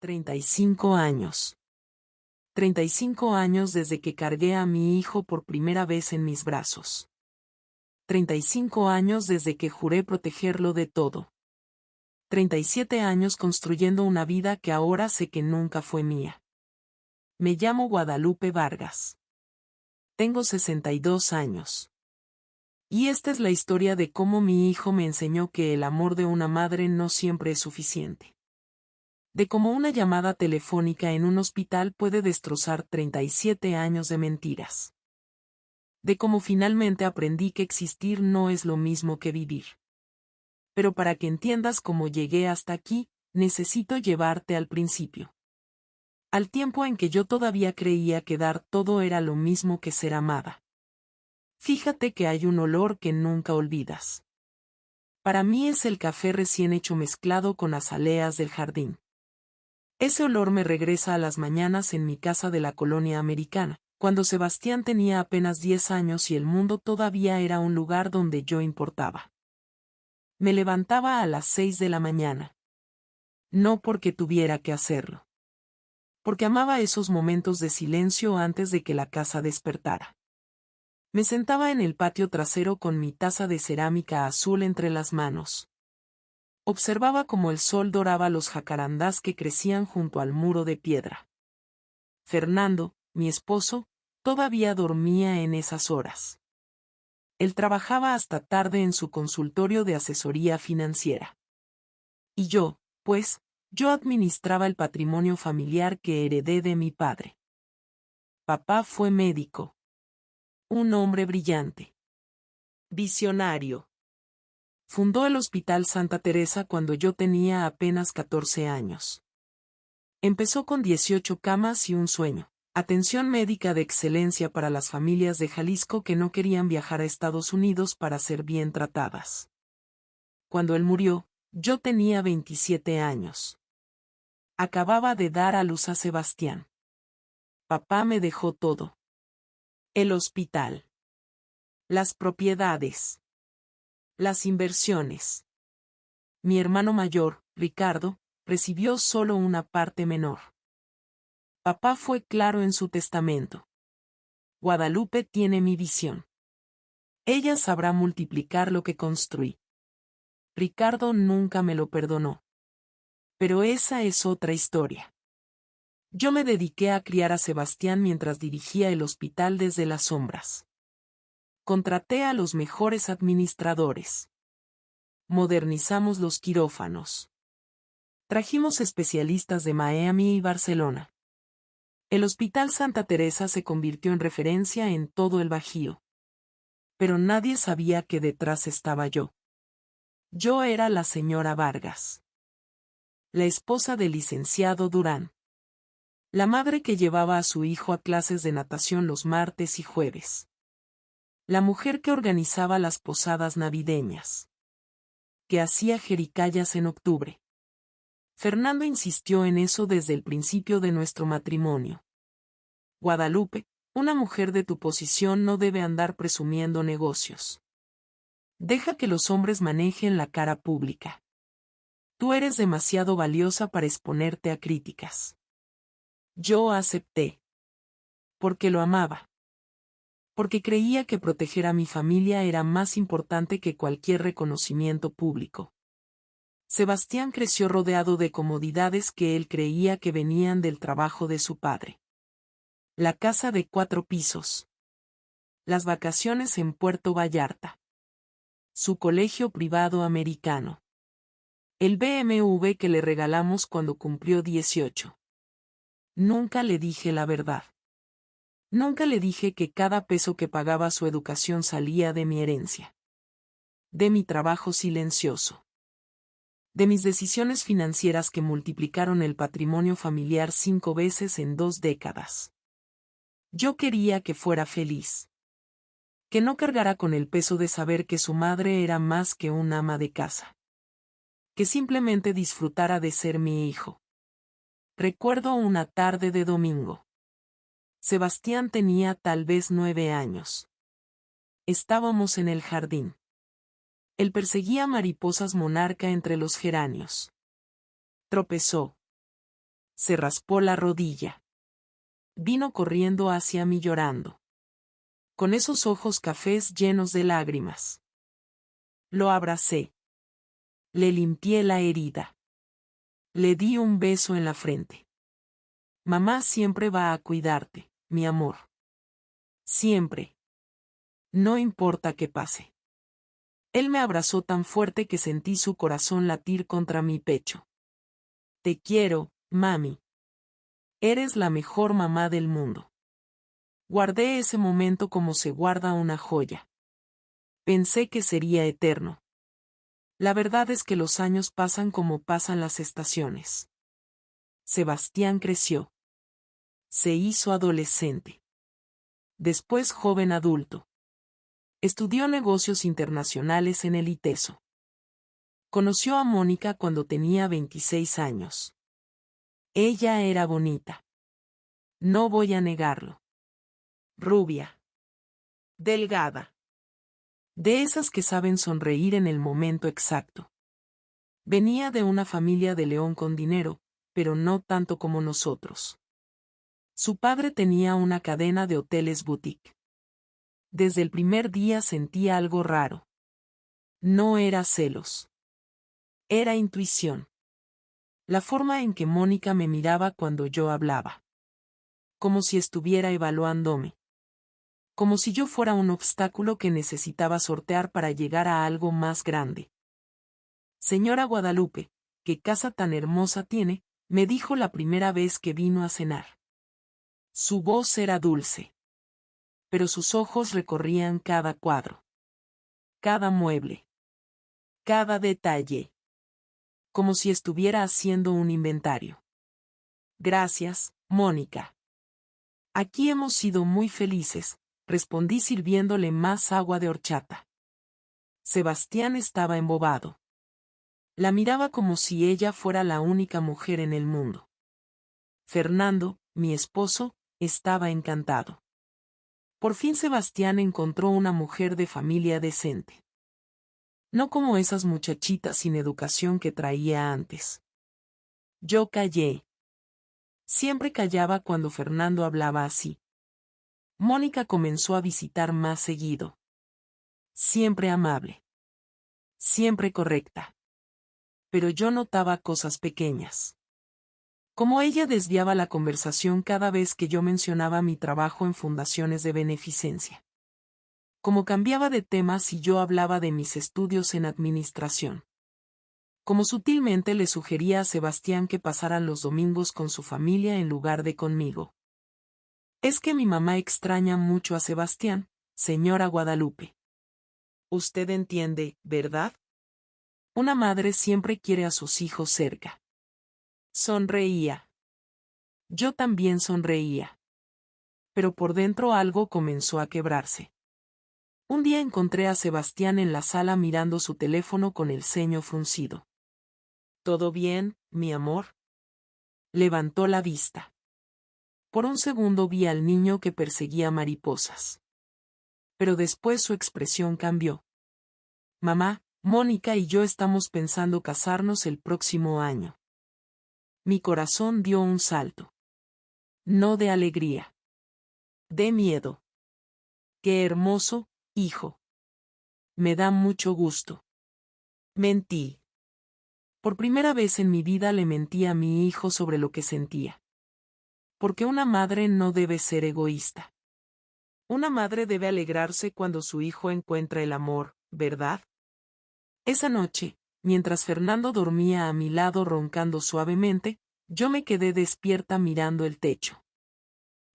35 años. 35 años desde que cargué a mi hijo por primera vez en mis brazos. 35 años desde que juré protegerlo de todo. 37 años construyendo una vida que ahora sé que nunca fue mía. Me llamo Guadalupe Vargas. Tengo 62 años. Y esta es la historia de cómo mi hijo me enseñó que el amor de una madre no siempre es suficiente. De cómo una llamada telefónica en un hospital puede destrozar 37 años de mentiras. De cómo finalmente aprendí que existir no es lo mismo que vivir. Pero para que entiendas cómo llegué hasta aquí, necesito llevarte al principio. Al tiempo en que yo todavía creía que dar todo era lo mismo que ser amada. Fíjate que hay un olor que nunca olvidas. Para mí es el café recién hecho mezclado con azaleas del jardín. Ese olor me regresa a las mañanas en mi casa de la colonia americana, cuando Sebastián tenía apenas 10 años y el mundo todavía era un lugar donde yo importaba. Me levantaba a las 6 de la mañana. No porque tuviera que hacerlo. Porque amaba esos momentos de silencio antes de que la casa despertara. Me sentaba en el patio trasero con mi taza de cerámica azul entre las manos. Observaba cómo el sol doraba los jacarandás que crecían junto al muro de piedra. Fernando, mi esposo, todavía dormía en esas horas. Él trabajaba hasta tarde en su consultorio de asesoría financiera. Y yo, pues, yo administraba el patrimonio familiar que heredé de mi padre. Papá fue médico. Un hombre brillante. Visionario. Fundó el Hospital Santa Teresa cuando yo tenía apenas 14 años. Empezó con 18 camas y un sueño: atención médica de excelencia para las familias de Jalisco que no querían viajar a Estados Unidos para ser bien tratadas. Cuando él murió, yo tenía 27 años. Acababa de dar a luz a Sebastián. Papá me dejó todo. El hospital. Las propiedades. Las inversiones. Mi hermano mayor, Ricardo, recibió solo una parte menor. Papá fue claro en su testamento. Guadalupe tiene mi visión. Ella sabrá multiplicar lo que construí. Ricardo nunca me lo perdonó. Pero esa es otra historia. Yo me dediqué a criar a Sebastián mientras dirigía el hospital desde las sombras. Contraté a los mejores administradores. Modernizamos los quirófanos. Trajimos especialistas de Miami y Barcelona. El Hospital Santa Teresa se convirtió en referencia en todo el Bajío. Pero nadie sabía que detrás estaba yo. Yo era la señora Vargas. La esposa del licenciado Durán. La madre que llevaba a su hijo a clases de natación los martes y jueves. La mujer que organizaba las posadas navideñas. Que hacía jericayas en octubre. Fernando insistió en eso desde el principio de nuestro matrimonio. Guadalupe, una mujer de tu posición no debe andar presumiendo negocios. Deja que los hombres manejen la cara pública. Tú eres demasiado valiosa para exponerte a críticas. Yo acepté. Porque lo amaba. Porque creía que proteger a mi familia era más importante que cualquier reconocimiento público. Sebastián creció rodeado de comodidades que él creía que venían del trabajo de su padre. La casa de 4 pisos. Las vacaciones en Puerto Vallarta. Su colegio privado americano. El BMW que le regalamos cuando cumplió 18. Nunca le dije la verdad. Nunca le dije que cada peso que pagaba su educación salía de mi herencia. De mi trabajo silencioso. De mis decisiones financieras que multiplicaron el patrimonio familiar 5 veces en 2 décadas. Yo quería que fuera feliz. Que no cargara con el peso de saber que su madre era más que un ama de casa. Que simplemente disfrutara de ser mi hijo. Recuerdo una tarde de domingo. Sebastián tenía tal vez 9 años. Estábamos en el jardín. Él perseguía mariposas monarca entre los geranios. Tropezó. Se raspó la rodilla. Vino corriendo hacia mí llorando, con esos ojos cafés llenos de lágrimas. Lo abracé. Le limpié la herida. Le di un beso en la frente. Mamá siempre va a cuidarte, mi amor. Siempre. No importa qué pase. Él me abrazó tan fuerte que sentí su corazón latir contra mi pecho. Te quiero, mami. Eres la mejor mamá del mundo. Guardé ese momento como se guarda una joya. Pensé que sería eterno. La verdad es que los años pasan como pasan las estaciones. Sebastián creció. Se hizo adolescente. Después joven adulto. Estudió negocios internacionales en el ITESO. Conoció a Mónica cuando tenía 26 años. Ella era bonita. No voy a negarlo. Rubia. Delgada. De esas que saben sonreír en el momento exacto. Venía de una familia de León con dinero, pero no tanto como nosotros. Su padre tenía una cadena de hoteles boutique. Desde el primer día sentía algo raro. No era celos. Era intuición. La forma en que Mónica me miraba cuando yo hablaba. Como si estuviera evaluándome. Como si yo fuera un obstáculo que necesitaba sortear para llegar a algo más grande. Señora Guadalupe, qué casa tan hermosa tiene, me dijo la primera vez que vino a cenar. Su voz era dulce. Pero sus ojos recorrían cada cuadro. Cada mueble. Cada detalle. Como si estuviera haciendo un inventario. Gracias, Mónica. Aquí hemos sido muy felices, respondí sirviéndole más agua de horchata. Sebastián estaba embobado. La miraba como si ella fuera la única mujer en el mundo. Fernando, mi esposo, estaba encantado. Por fin Sebastián encontró una mujer de familia decente. No como esas muchachitas sin educación que traía antes. Yo callé. Siempre callaba cuando Fernando hablaba así. Mónica comenzó a visitar más seguido. Siempre amable. Siempre correcta. Pero yo notaba cosas pequeñas. Como ella desviaba la conversación cada vez que yo mencionaba mi trabajo en fundaciones de beneficencia. Como cambiaba de tema si yo hablaba de mis estudios en administración. Como sutilmente le sugería a Sebastián que pasaran los domingos con su familia en lugar de conmigo. Es que mi mamá extraña mucho a Sebastián, señora Guadalupe. Usted entiende, ¿verdad? Una madre siempre quiere a sus hijos cerca. Sonreía. Yo también sonreía. Pero por dentro algo comenzó a quebrarse. Un día encontré a Sebastián en la sala mirando su teléfono con el ceño fruncido. ¿Todo bien, mi amor? Levantó la vista. Por un segundo vi al niño que perseguía mariposas. Pero después su expresión cambió. Mamá, Mónica y yo estamos pensando casarnos el próximo año. Mi corazón dio un salto. No de alegría. De miedo. Qué hermoso, hijo. Me da mucho gusto. Mentí. Por primera vez en mi vida le mentí a mi hijo sobre lo que sentía. Porque una madre no debe ser egoísta. Una madre debe alegrarse cuando su hijo encuentra el amor, ¿verdad? Esa noche, mientras Fernando dormía a mi lado roncando suavemente, yo me quedé despierta mirando el techo.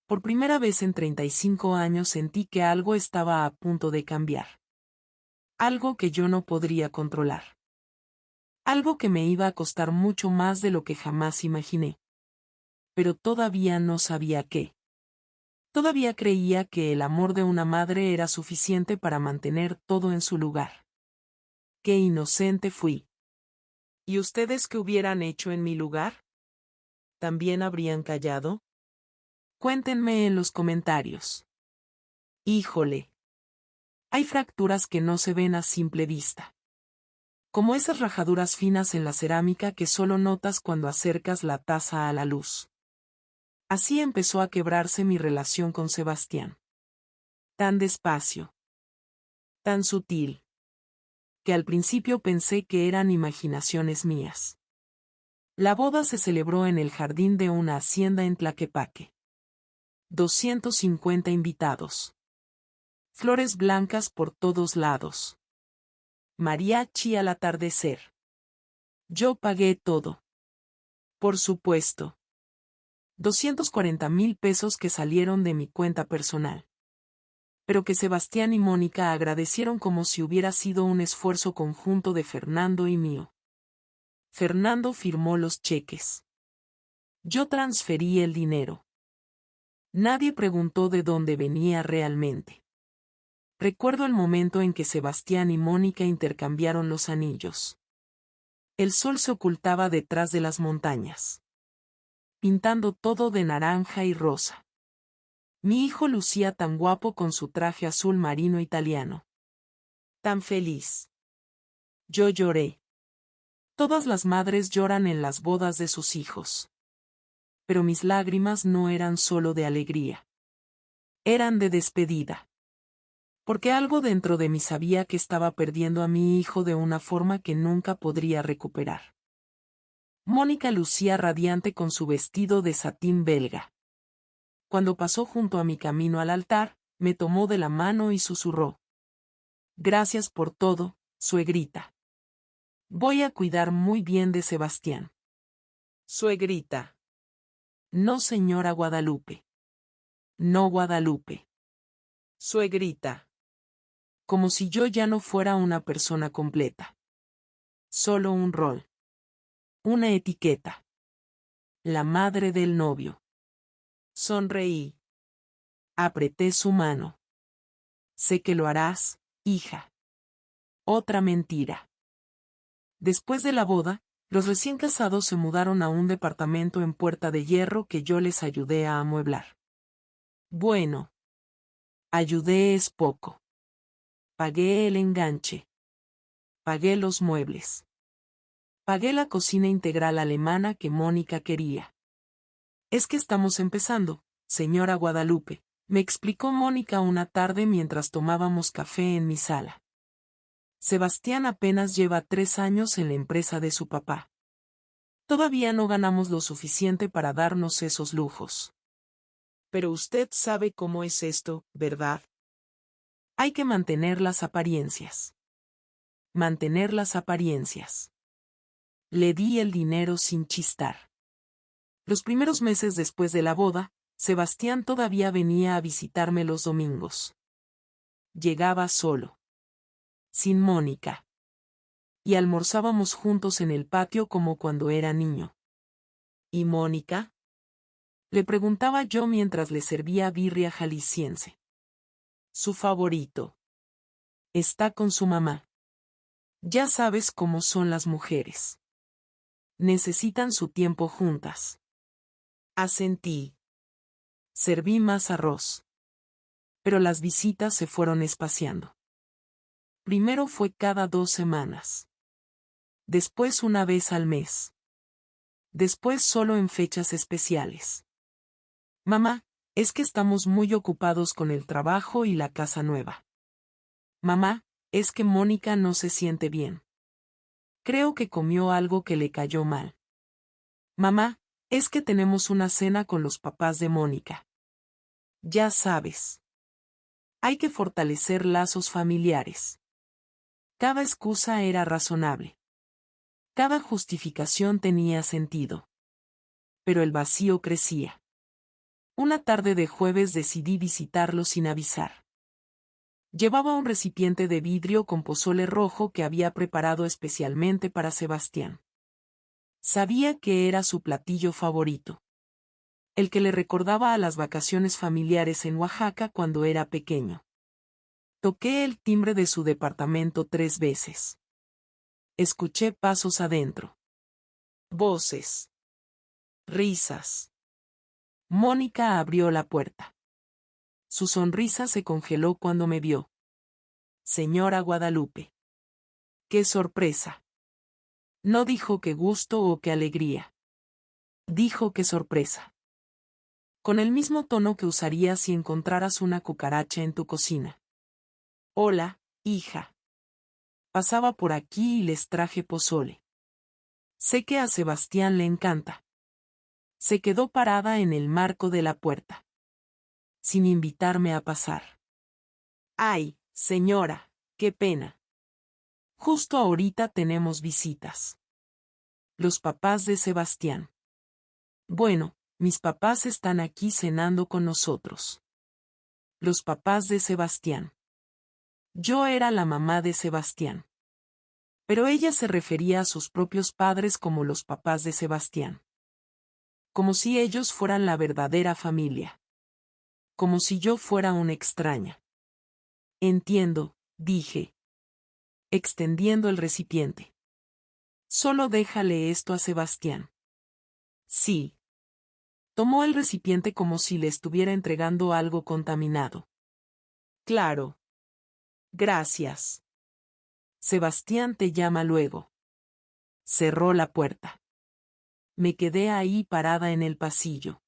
Por primera vez en 35 años sentí que algo estaba a punto de cambiar. Algo que yo no podría controlar. Algo que me iba a costar mucho más de lo que jamás imaginé. Pero todavía no sabía qué. Todavía creía que el amor de una madre era suficiente para mantener todo en su lugar. Qué inocente fui. ¿Y ustedes qué hubieran hecho en mi lugar? ¿También habrían callado? Cuéntenme en los comentarios. Híjole. Hay fracturas que no se ven a simple vista. Como esas rajaduras finas en la cerámica que solo notas cuando acercas la taza a la luz. Así empezó a quebrarse mi relación con Sebastián. Tan despacio. Tan sutil. Que al principio pensé que eran imaginaciones mías. La boda se celebró en el jardín de una hacienda en Tlaquepaque. 250 invitados. Flores blancas por todos lados. Mariachi al atardecer. Yo pagué todo. Por supuesto. 240,000 pesos que salieron de mi cuenta personal. Pero que Sebastián y Mónica agradecieron como si hubiera sido un esfuerzo conjunto de Fernando y mío. Fernando firmó los cheques. Yo transferí el dinero. Nadie preguntó de dónde venía realmente. Recuerdo el momento en que Sebastián y Mónica intercambiaron los anillos. El sol se ocultaba detrás de las montañas, pintando todo de naranja y rosa. Mi hijo lucía tan guapo con su traje azul marino italiano. Tan feliz. Yo lloré. Todas las madres lloran en las bodas de sus hijos. Pero mis lágrimas no eran solo de alegría. Eran de despedida. Porque algo dentro de mí sabía que estaba perdiendo a mi hijo de una forma que nunca podría recuperar. Mónica lucía radiante con su vestido de satín belga. Cuando pasó junto a mi camino al altar, me tomó de la mano y susurró. Gracias por todo, suegrita. Voy a cuidar muy bien de Sebastián. Suegrita. No, señora Guadalupe. No, Guadalupe. Suegrita. Como si yo ya no fuera una persona completa. Solo un rol. Una etiqueta. La madre del novio. Sonreí. Apreté su mano. Sé que lo harás, hija. Otra mentira. Después de la boda, los recién casados se mudaron a un departamento en Puerta de Hierro que yo les ayudé a amueblar. Bueno. Ayudé es poco. Pagué el enganche. Pagué los muebles. Pagué la cocina integral alemana que Mónica quería. Es que estamos empezando, señora Guadalupe, me explicó Mónica una tarde mientras tomábamos café en mi sala. Sebastián apenas lleva 3 años en la empresa de su papá. Todavía no ganamos lo suficiente para darnos esos lujos. Pero usted sabe cómo es esto, ¿verdad? Hay que mantener las apariencias. Mantener las apariencias. Le di el dinero sin chistar. Los primeros meses después de la boda, Sebastián todavía venía a visitarme los domingos. Llegaba solo. Sin Mónica. Y almorzábamos juntos en el patio como cuando era niño. ¿Y Mónica? Le preguntaba yo mientras le servía birria jalisciense. Su favorito. Está con su mamá. Ya sabes cómo son las mujeres. Necesitan su tiempo juntas. Asentí. Serví más arroz. Pero las visitas se fueron espaciando. Primero fue cada 2 semanas. Después una vez al mes. Después solo en fechas especiales. Mamá, es que estamos muy ocupados con el trabajo y la casa nueva. Mamá, es que Mónica no se siente bien. Creo que comió algo que le cayó mal. Mamá, es que tenemos una cena con los papás de Mónica. Ya sabes. Hay que fortalecer lazos familiares. Cada excusa era razonable. Cada justificación tenía sentido. Pero el vacío crecía. Una tarde de jueves decidí visitarlo sin avisar. Llevaba un recipiente de vidrio con pozole rojo que había preparado especialmente para Sebastián. Sabía que era su platillo favorito. El que le recordaba a las vacaciones familiares en Oaxaca cuando era pequeño. Toqué el timbre de su departamento 3 veces. Escuché pasos adentro. Voces. Risas. Mónica abrió la puerta. Su sonrisa se congeló cuando me vio. Señora Guadalupe. ¡Qué sorpresa! No dijo qué gusto o qué alegría. Dijo qué sorpresa. Con el mismo tono que usarías si encontraras una cucaracha en tu cocina. Hola, hija. Pasaba por aquí y les traje pozole. Sé que a Sebastián le encanta. Se quedó parada en el marco de la puerta, sin invitarme a pasar. Ay, señora, qué pena. Justo ahorita tenemos visitas. Los papás de Sebastián. Bueno, mis papás están aquí cenando con nosotros. Los papás de Sebastián. Yo era la mamá de Sebastián. Pero ella se refería a sus propios padres como los papás de Sebastián. Como si ellos fueran la verdadera familia. Como si yo fuera una extraña. Entiendo, dije, extendiendo el recipiente. Solo déjale esto a Sebastián. Sí. Tomó el recipiente como si le estuviera entregando algo contaminado. Claro. Gracias. Sebastián te llama luego. Cerró la puerta. Me quedé ahí parada en el pasillo,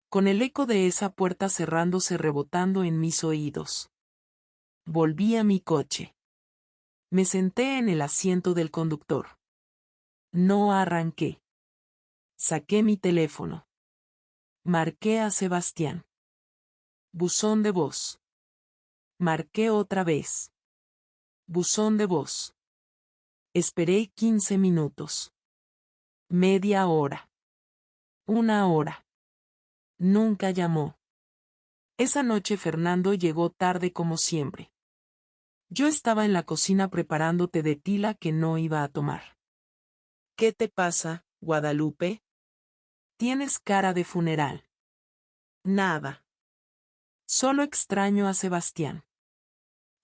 con el eco de esa puerta cerrándose rebotando en mis oídos. Volví a mi coche. Me senté en el asiento del conductor. No arranqué. Saqué mi teléfono. Marqué a Sebastián. Buzón de voz. Marqué otra vez. Buzón de voz. Esperé 15 minutos. Media hora. Una hora. Nunca llamó. Esa noche Fernando llegó tarde como siempre. Yo estaba en la cocina preparando té de tila que no iba a tomar. ¿Qué te pasa, Guadalupe? Tienes cara de funeral. Nada. Solo extraño a Sebastián.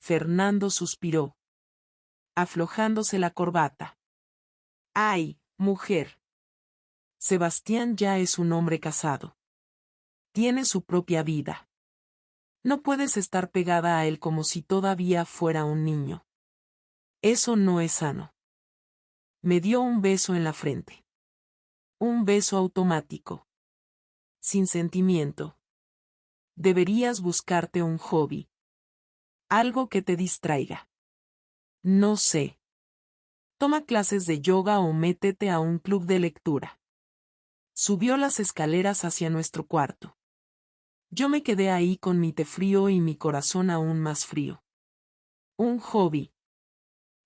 Fernando suspiró, aflojándose la corbata. ¡Ay, mujer! Sebastián ya es un hombre casado. Tiene su propia vida. No puedes estar pegada a él como si todavía fuera un niño. Eso no es sano. Me dio un beso en la frente. Un beso automático. Sin sentimiento. Deberías buscarte un hobby. Algo que te distraiga. No sé. Toma clases de yoga o métete a un club de lectura. Subió las escaleras hacia nuestro cuarto. Yo me quedé ahí con mi té frío y mi corazón aún más frío. Un hobby.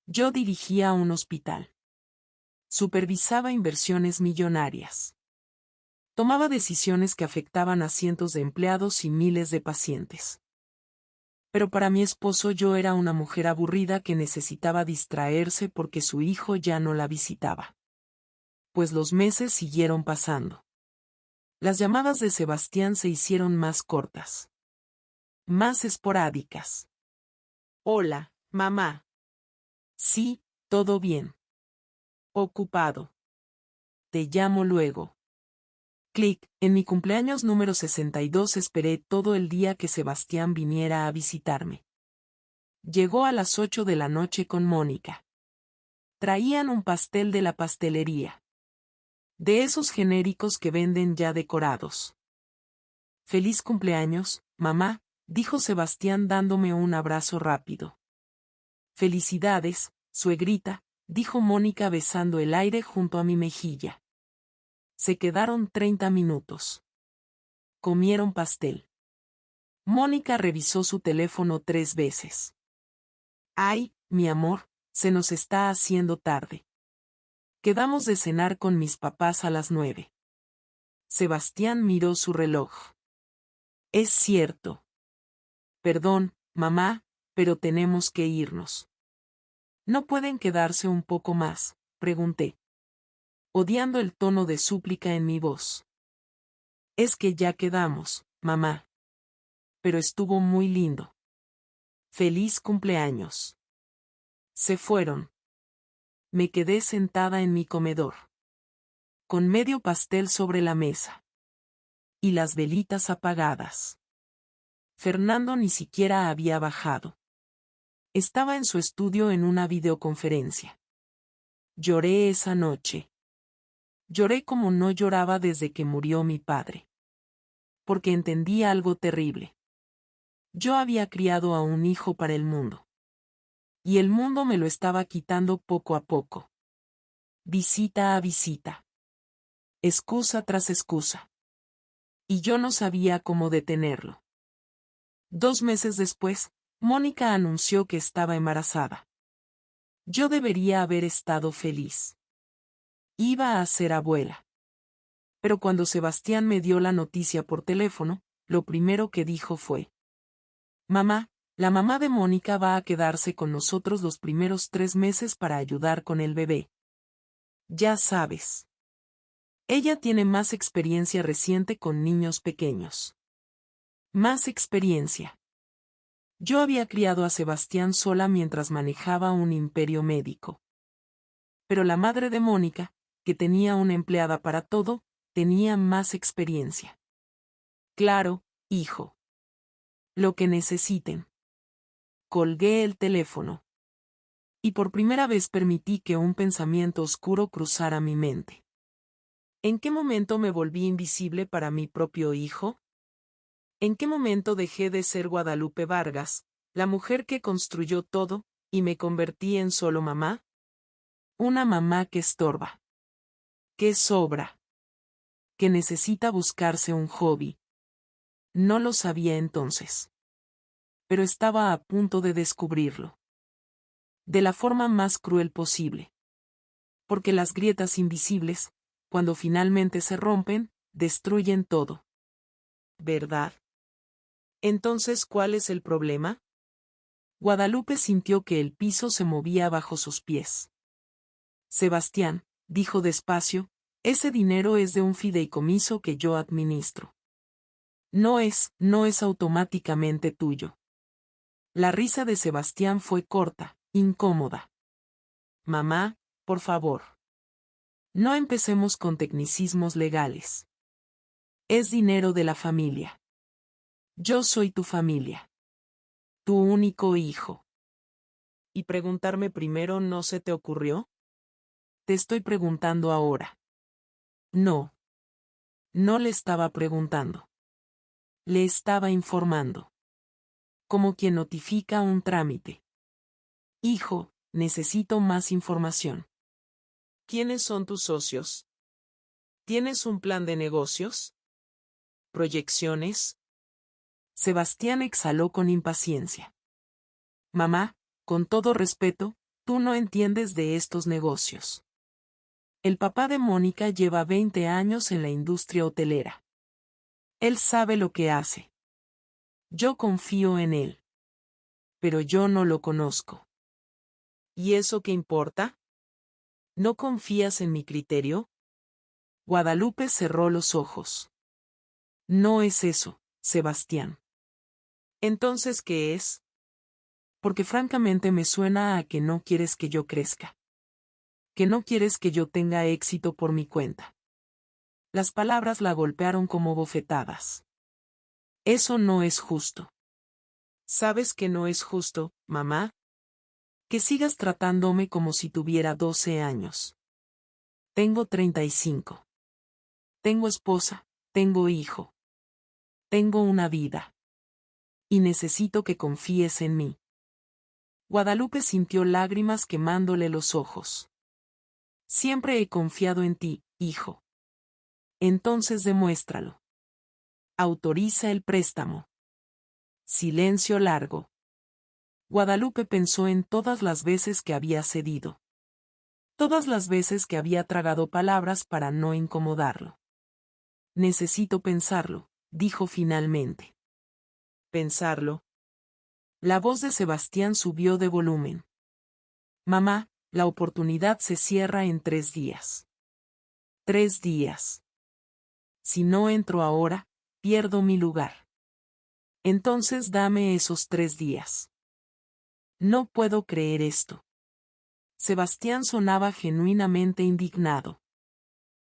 Yo dirigía un hospital. Supervisaba inversiones millonarias. Tomaba decisiones que afectaban a cientos de empleados y miles de pacientes. Pero para mi esposo yo era una mujer aburrida que necesitaba distraerse porque su hijo ya no la visitaba. Pues los meses siguieron pasando. Las llamadas de Sebastián se hicieron más cortas. Más esporádicas. Hola, mamá. Sí, todo bien. Ocupado. Te llamo luego. Clic, en mi cumpleaños número 62 esperé todo el día que Sebastián viniera a visitarme. Llegó a las 8 de la noche con Mónica. Traían un pastel de la pastelería. De esos genéricos que venden ya decorados. Feliz cumpleaños, mamá, dijo Sebastián dándome un abrazo rápido. Felicidades, suegrita, dijo Mónica besando el aire junto a mi mejilla. Se quedaron 30 minutos. Comieron pastel. Mónica revisó su teléfono 3 veces. Ay, mi amor, se nos está haciendo tarde. Quedamos de cenar con mis papás a las 9. Sebastián miró su reloj. Es cierto. Perdón, mamá, pero tenemos que irnos. ¿No pueden quedarse un poco más?, pregunté, odiando el tono de súplica en mi voz. Es que ya quedamos, mamá. Pero estuvo muy lindo. Feliz cumpleaños. Se fueron. Me quedé sentada en mi comedor. Con medio pastel sobre la mesa. Y las velitas apagadas. Fernando ni siquiera había bajado. Estaba en su estudio en una videoconferencia. Lloré esa noche. Lloré como no lloraba desde que murió mi padre. Porque entendí algo terrible. Yo había criado a un hijo para el mundo. Y el mundo me lo estaba quitando poco a poco. Visita a visita. Excusa tras excusa. Y yo no sabía cómo detenerlo. 2 meses después, Mónica anunció que estaba embarazada. Yo debería haber estado feliz. Iba a ser abuela. Pero cuando Sebastián me dio la noticia por teléfono, lo primero que dijo fue: Mamá, la mamá de Mónica va a quedarse con nosotros los primeros 3 meses para ayudar con el bebé. Ya sabes. Ella tiene más experiencia reciente con niños pequeños. Más experiencia. Yo había criado a Sebastián sola mientras manejaba un imperio médico. Pero la madre de Mónica, que tenía una empleada para todo, tenía más experiencia. Claro, hijo. Lo que necesiten. Colgué el teléfono. Y por primera vez permití que un pensamiento oscuro cruzara mi mente. ¿En qué momento me volví invisible para mi propio hijo? ¿En qué momento dejé de ser Guadalupe Vargas, la mujer que construyó todo, y me convertí en solo mamá? Una mamá que estorba. Que sobra. Que necesita buscarse un hobby. No lo sabía entonces. Pero estaba a punto de descubrirlo. De la forma más cruel posible. Porque las grietas invisibles, cuando finalmente se rompen, destruyen todo. ¿Verdad? Entonces, ¿cuál es el problema? Guadalupe sintió que el piso se movía bajo sus pies. Sebastián, dijo despacio, ese dinero es de un fideicomiso que yo administro. No es automáticamente tuyo. La risa de Sebastián fue corta, incómoda. Mamá, por favor. No empecemos con tecnicismos legales. Es dinero de la familia. Yo soy tu familia. Tu único hijo. ¿Y preguntarme primero no se te ocurrió? Te estoy preguntando ahora. No. No le estaba preguntando. Le estaba informando. Como quien notifica un trámite. Hijo, necesito más información. ¿Quiénes son tus socios? ¿Tienes un plan de negocios? ¿Proyecciones? Sebastián exhaló con impaciencia. Mamá, con todo respeto, tú no entiendes de estos negocios. El papá de Mónica lleva 20 años en la industria hotelera. Él sabe lo que hace. Yo confío en él. Pero yo no lo conozco. ¿Y eso qué importa? ¿No confías en mi criterio? Guadalupe cerró los ojos. No es eso, Sebastián. Entonces, ¿qué es? Porque francamente me suena a que no quieres que yo crezca. Que no quieres que yo tenga éxito por mi cuenta. Las palabras la golpearon como bofetadas. Eso no es justo. ¿Sabes que no es justo, mamá? Que sigas tratándome como si tuviera 12 años. Tengo 35. Tengo esposa, tengo hijo. Tengo una vida. Y necesito que confíes en mí. Guadalupe sintió lágrimas quemándole los ojos. Siempre he confiado en ti, hijo. Entonces demuéstralo. Autoriza el préstamo. Silencio largo. Guadalupe pensó en todas las veces que había cedido. Todas las veces que había tragado palabras para no incomodarlo. Necesito pensarlo, dijo finalmente. ¿Pensarlo? La voz de Sebastián subió de volumen. Mamá, la oportunidad se cierra en 3 días. 3 días. Si no entro ahora, pierdo mi lugar. Entonces dame esos 3 días. No puedo creer esto. Sebastián sonaba genuinamente indignado.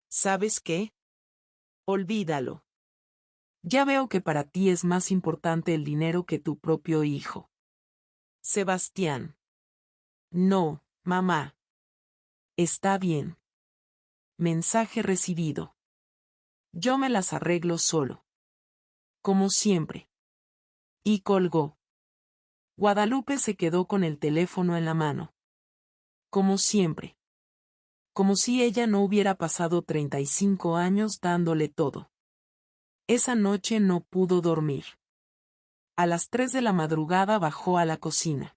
¿Sabes qué? Olvídalo. Ya veo que para ti es más importante el dinero que tu propio hijo. Sebastián. No, mamá. Está bien. Mensaje recibido. Yo me las arreglo solo. Como siempre. Y colgó. Guadalupe se quedó con el teléfono en la mano. Como siempre. Como si ella no hubiera pasado 35 años dándole todo. Esa noche no pudo dormir. A las 3 de la madrugada bajó a la cocina.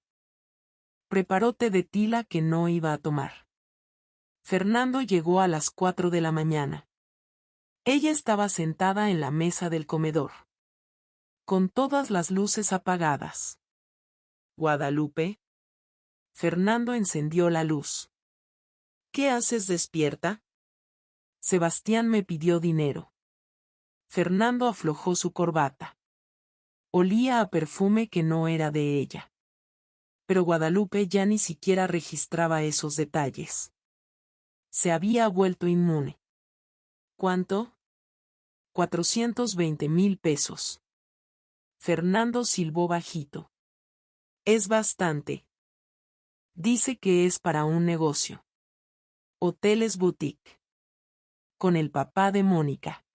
Preparó té de tila que no iba a tomar. Fernando llegó a las 4 de la mañana. Ella estaba sentada en la mesa del comedor. Con todas las luces apagadas. Guadalupe. Fernando encendió la luz. ¿Qué haces despierta? Sebastián me pidió dinero. Fernando aflojó su corbata. Olía a perfume que no era de ella. Pero Guadalupe ya ni siquiera registraba esos detalles. Se había vuelto inmune. ¿Cuánto? 420,000 pesos. Fernando silbó bajito. Es bastante. Dice que es para un negocio. Hoteles Boutique. Con el papá de Mónica.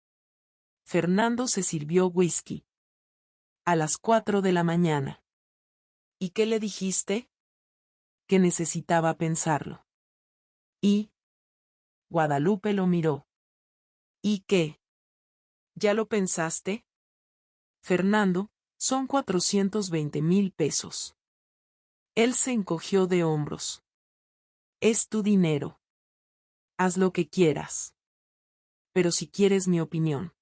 Fernando se sirvió whisky. A las 4 de la mañana. ¿Y qué le dijiste? Que necesitaba pensarlo. ¿Y? Guadalupe lo miró. ¿Y qué? ¿Ya lo pensaste? Fernando, son 420,000 pesos. Él se encogió de hombros. Es tu dinero. Haz lo que quieras. Pero si quieres mi opinión.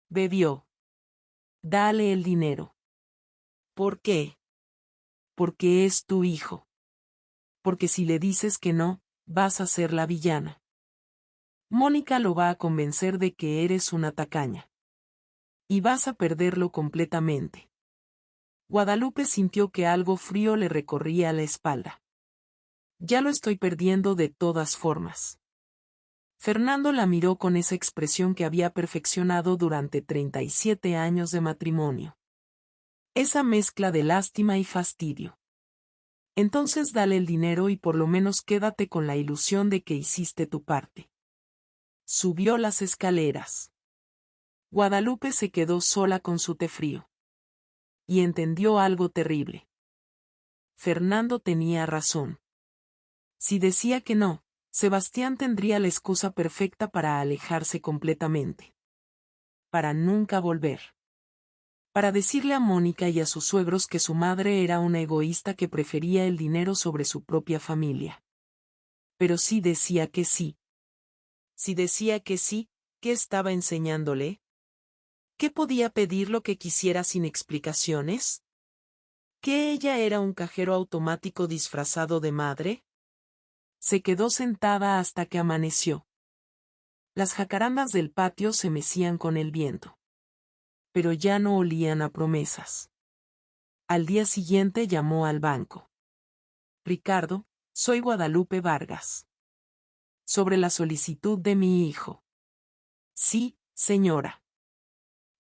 Bebió. Dale el dinero. ¿Por qué? Porque es tu hijo. Porque si le dices que no, vas a ser la villana. Mónica lo va a convencer de que eres una tacaña. Y vas a perderlo completamente. Guadalupe sintió que algo frío le recorría la espalda. Ya lo estoy perdiendo de todas formas. Fernando la miró con esa expresión que había perfeccionado durante 37 años de matrimonio. Esa mezcla de lástima y fastidio. Entonces dale el dinero y por lo menos quédate con la ilusión de que hiciste tu parte. Subió las escaleras. Guadalupe se quedó sola con su té frío. Y entendió algo terrible. Fernando tenía razón. Si decía que no, Sebastián tendría la excusa perfecta para alejarse completamente. Para nunca volver. Para decirle a Mónica y a sus suegros que su madre era una egoísta que prefería el dinero sobre su propia familia. Pero si decía que sí. Si decía que sí, ¿qué estaba enseñándole? ¿Qué podía pedir lo que quisiera sin explicaciones? ¿Que ella era un cajero automático disfrazado de madre? Se quedó sentada hasta que amaneció. Las jacarandas del patio se mecían con el viento. Pero ya no olían a promesas. Al día siguiente llamó al banco. Ricardo, soy Guadalupe Vargas. Sobre la solicitud de mi hijo. Sí, señora.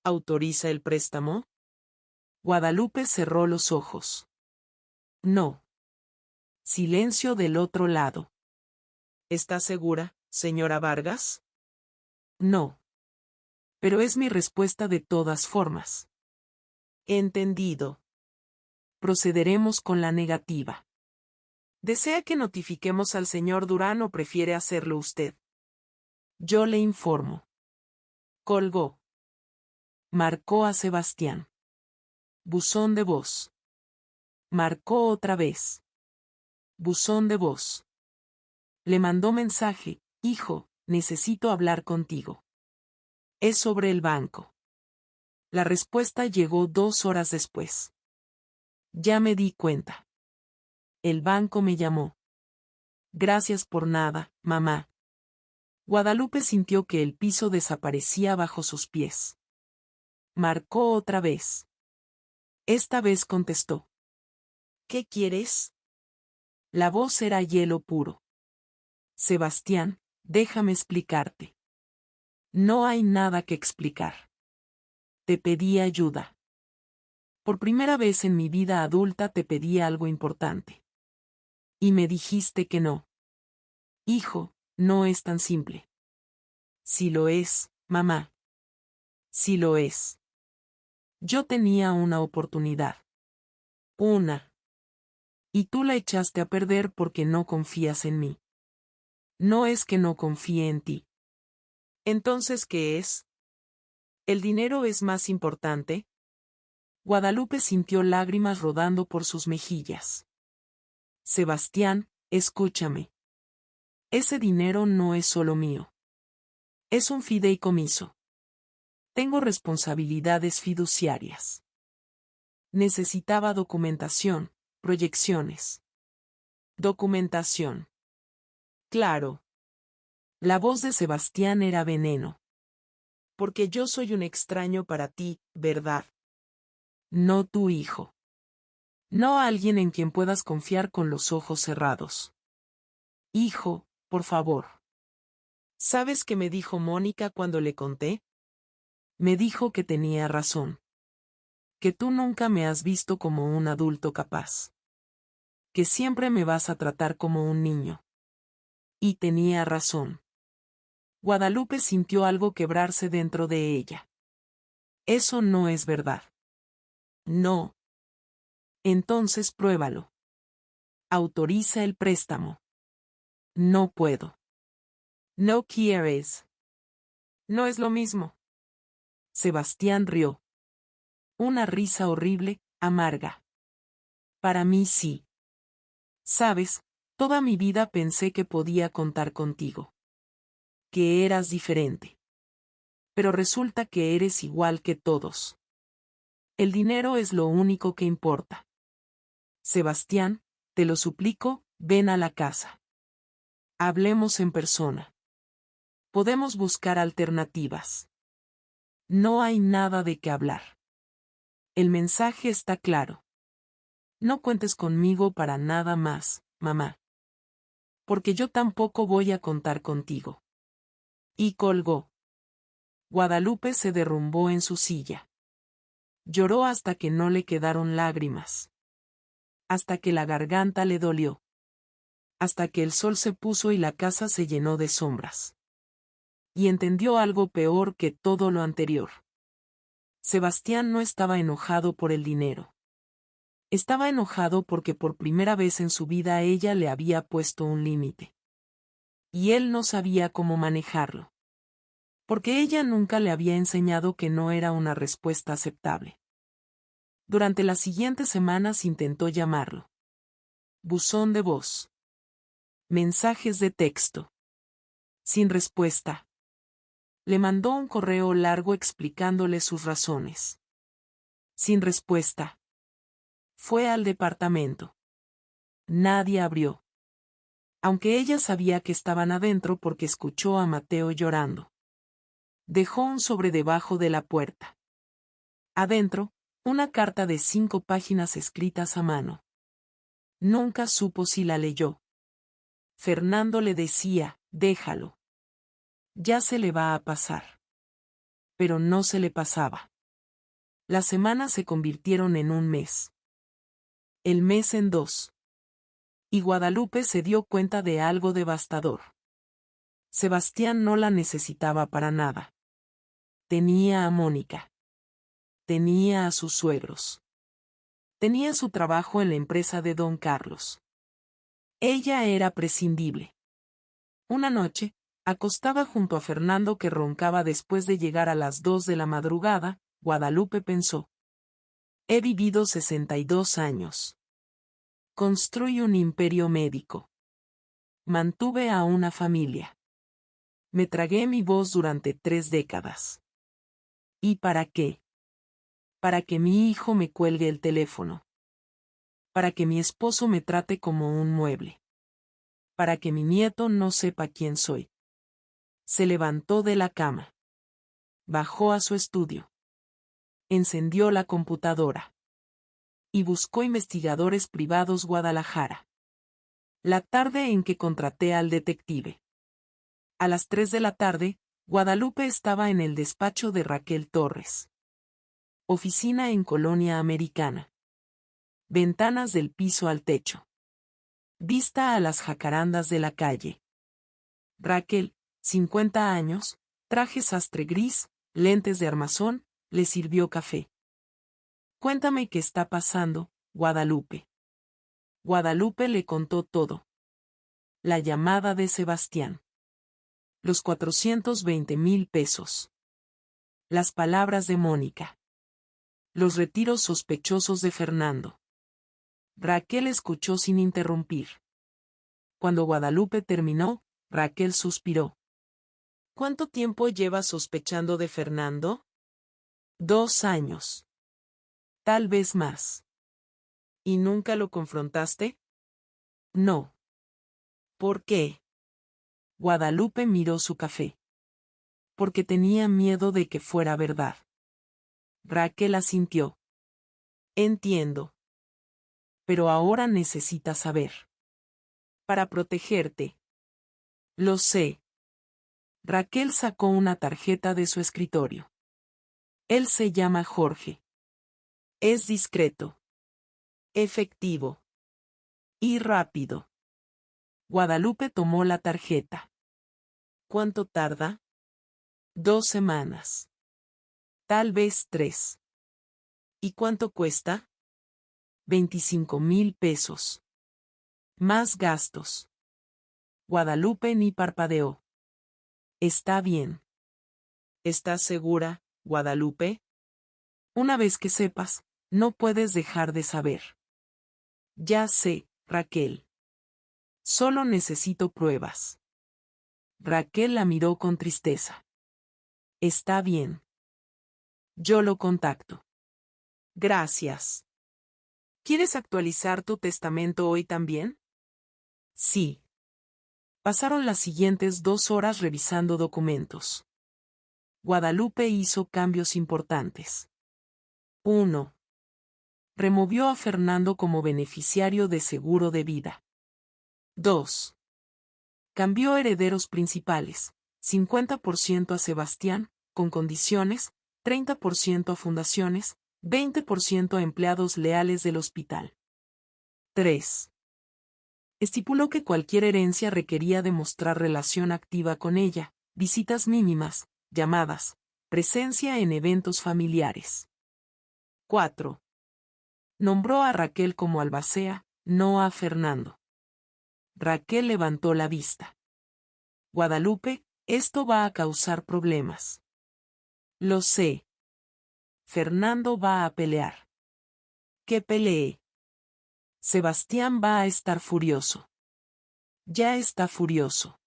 ¿Autoriza el préstamo? Guadalupe cerró los ojos. No. Silencio del otro lado. ¿Está segura, señora Vargas? No. Pero es mi respuesta de todas formas. Entendido. Procederemos con la negativa. ¿Desea que notifiquemos al señor Durán o prefiere hacerlo usted? Yo le informo. Colgó. Marcó a Sebastián. Buzón de voz. Marcó otra vez. Buzón de voz. Le mandó mensaje: hijo, necesito hablar contigo. Es sobre el banco. La respuesta llegó 2 horas después. Ya me di cuenta. El banco me llamó. Gracias por nada, mamá. Guadalupe sintió que el piso desaparecía bajo sus pies. Marcó otra vez. Esta vez contestó. ¿Qué quieres? La voz era hielo puro. Sebastián, déjame explicarte. No hay nada que explicar. Te pedí ayuda. Por primera vez en mi vida adulta te pedí algo importante. Y me dijiste que no. Hijo, no es tan simple. Sí lo es, mamá. Sí lo es. Yo tenía una oportunidad. Una. Y tú la echaste a perder porque no confías en mí. No es que no confíe en ti. Entonces, ¿qué es? ¿El dinero es más importante? Guadalupe sintió lágrimas rodando por sus mejillas. Sebastián, escúchame. Ese dinero no es solo mío. Es un fideicomiso. Tengo responsabilidades fiduciarias. Necesitaba documentación, proyecciones. Documentación. Claro. La voz de Sebastián era veneno. Porque yo soy un extraño para ti, ¿verdad? No tu hijo. No alguien en quien puedas confiar con los ojos cerrados. Hijo, por favor. ¿Sabes qué me dijo Mónica cuando le conté? Me dijo que tenía razón. Que tú nunca me has visto como un adulto capaz. Que siempre me vas a tratar como un niño. Y tenía razón. Guadalupe sintió algo quebrarse dentro de ella. Eso no es verdad. No. Entonces pruébalo. Autoriza el préstamo. No puedo. No quieres. No es lo mismo. Sebastián rió. Una risa horrible, amarga. Para mí sí. Sabes, toda mi vida pensé que podía contar contigo. Que eras diferente. Pero resulta que eres igual que todos. El dinero es lo único que importa. Sebastián, te lo suplico, ven a la casa. Hablemos en persona. Podemos buscar alternativas. No hay nada de qué hablar. El mensaje está claro. No cuentes conmigo para nada más, mamá. Porque yo tampoco voy a contar contigo. Y colgó. Guadalupe se derrumbó en su silla. Lloró hasta que no le quedaron lágrimas. Hasta que la garganta le dolió. Hasta que el sol se puso y la casa se llenó de sombras. Y entendió algo peor que todo lo anterior. Sebastián no estaba enojado por el dinero. Estaba enojado porque por primera vez en su vida ella le había puesto un límite. Y él no sabía cómo manejarlo. Porque ella nunca le había enseñado que no era una respuesta aceptable. Durante las siguientes semanas intentó llamarlo. Buzón de voz. Mensajes de texto. Sin respuesta. Le mandó un correo largo explicándole sus razones. Sin respuesta. Fue al departamento. Nadie abrió. Aunque ella sabía que estaban adentro porque escuchó a Mateo llorando. Dejó un sobre debajo de la puerta. Adentro, una carta de 5 páginas escritas a mano. Nunca supo si la leyó. Fernando le decía, déjalo. Ya se le va a pasar. Pero no se le pasaba. Las semanas se convirtieron en un mes. El mes en 2. Y Guadalupe se dio cuenta de algo devastador. Sebastián no la necesitaba para nada. Tenía a Mónica. Tenía a sus suegros. Tenía su trabajo en la empresa de don Carlos. Ella era prescindible. Una noche, acostada junto a Fernando que roncaba después de llegar a las 2 de la madrugada, Guadalupe pensó. He vivido 62 años. Construí un imperio médico. Mantuve a una familia. Me tragué mi voz durante 3 décadas. ¿Y para qué? Para que mi hijo me cuelgue el teléfono. Para que mi esposo me trate como un mueble. Para que mi nieto no sepa quién soy. Se levantó de la cama. Bajó a su estudio. Encendió la computadora. Y buscó investigadores privados Guadalajara. La tarde en que contraté al detective. A las 3 de la tarde, Guadalupe estaba en el despacho de Raquel Torres. Oficina en Colonia Americana. Ventanas del piso al techo. Vista a las jacarandas de la calle. Raquel, 50 años, traje sastre gris, lentes de armazón, le sirvió café. Cuéntame qué está pasando, Guadalupe. Guadalupe le contó todo. La llamada de Sebastián. Los 420,000 pesos. Las palabras de Mónica. Los retiros sospechosos de Fernando. Raquel escuchó sin interrumpir. Cuando Guadalupe terminó, Raquel suspiró. ¿Cuánto tiempo llevas sospechando de Fernando? 2 años. Tal vez más. ¿Y nunca lo confrontaste? No. ¿Por qué? Guadalupe miró su café. Porque tenía miedo de que fuera verdad. Raquel asintió. Entiendo. Pero ahora necesitas saber. Para protegerte. Lo sé. Raquel sacó una tarjeta de su escritorio. Él se llama Jorge. Es discreto. Efectivo. Y rápido. Guadalupe tomó la tarjeta. ¿Cuánto tarda? 2 semanas. Tal vez 3. ¿Y cuánto cuesta? 25,000 pesos. Más gastos. Guadalupe ni parpadeó. Está bien. ¿Estás segura, Guadalupe? Una vez que sepas, no puedes dejar de saber. Ya sé, Raquel. Solo necesito pruebas. Raquel la miró con tristeza. Está bien. Yo lo contacto. Gracias. ¿Quieres actualizar tu testamento hoy también? Sí. Pasaron las siguientes 2 horas revisando documentos. Guadalupe hizo cambios importantes. 1. Removió a Fernando como beneficiario de seguro de vida. 2. Cambió herederos principales, 50% a Sebastián, con condiciones, 30% a fundaciones, 20% a empleados leales del hospital. 3. Estipuló que cualquier herencia requería demostrar relación activa con ella, visitas mínimas, llamadas, presencia en eventos familiares. 4. Nombró a Raquel como albacea, no a Fernando. Raquel levantó la vista. Guadalupe, esto va a causar problemas. Lo sé. Fernando va a pelear. Que pelee. Sebastián va a estar furioso. Ya está furioso.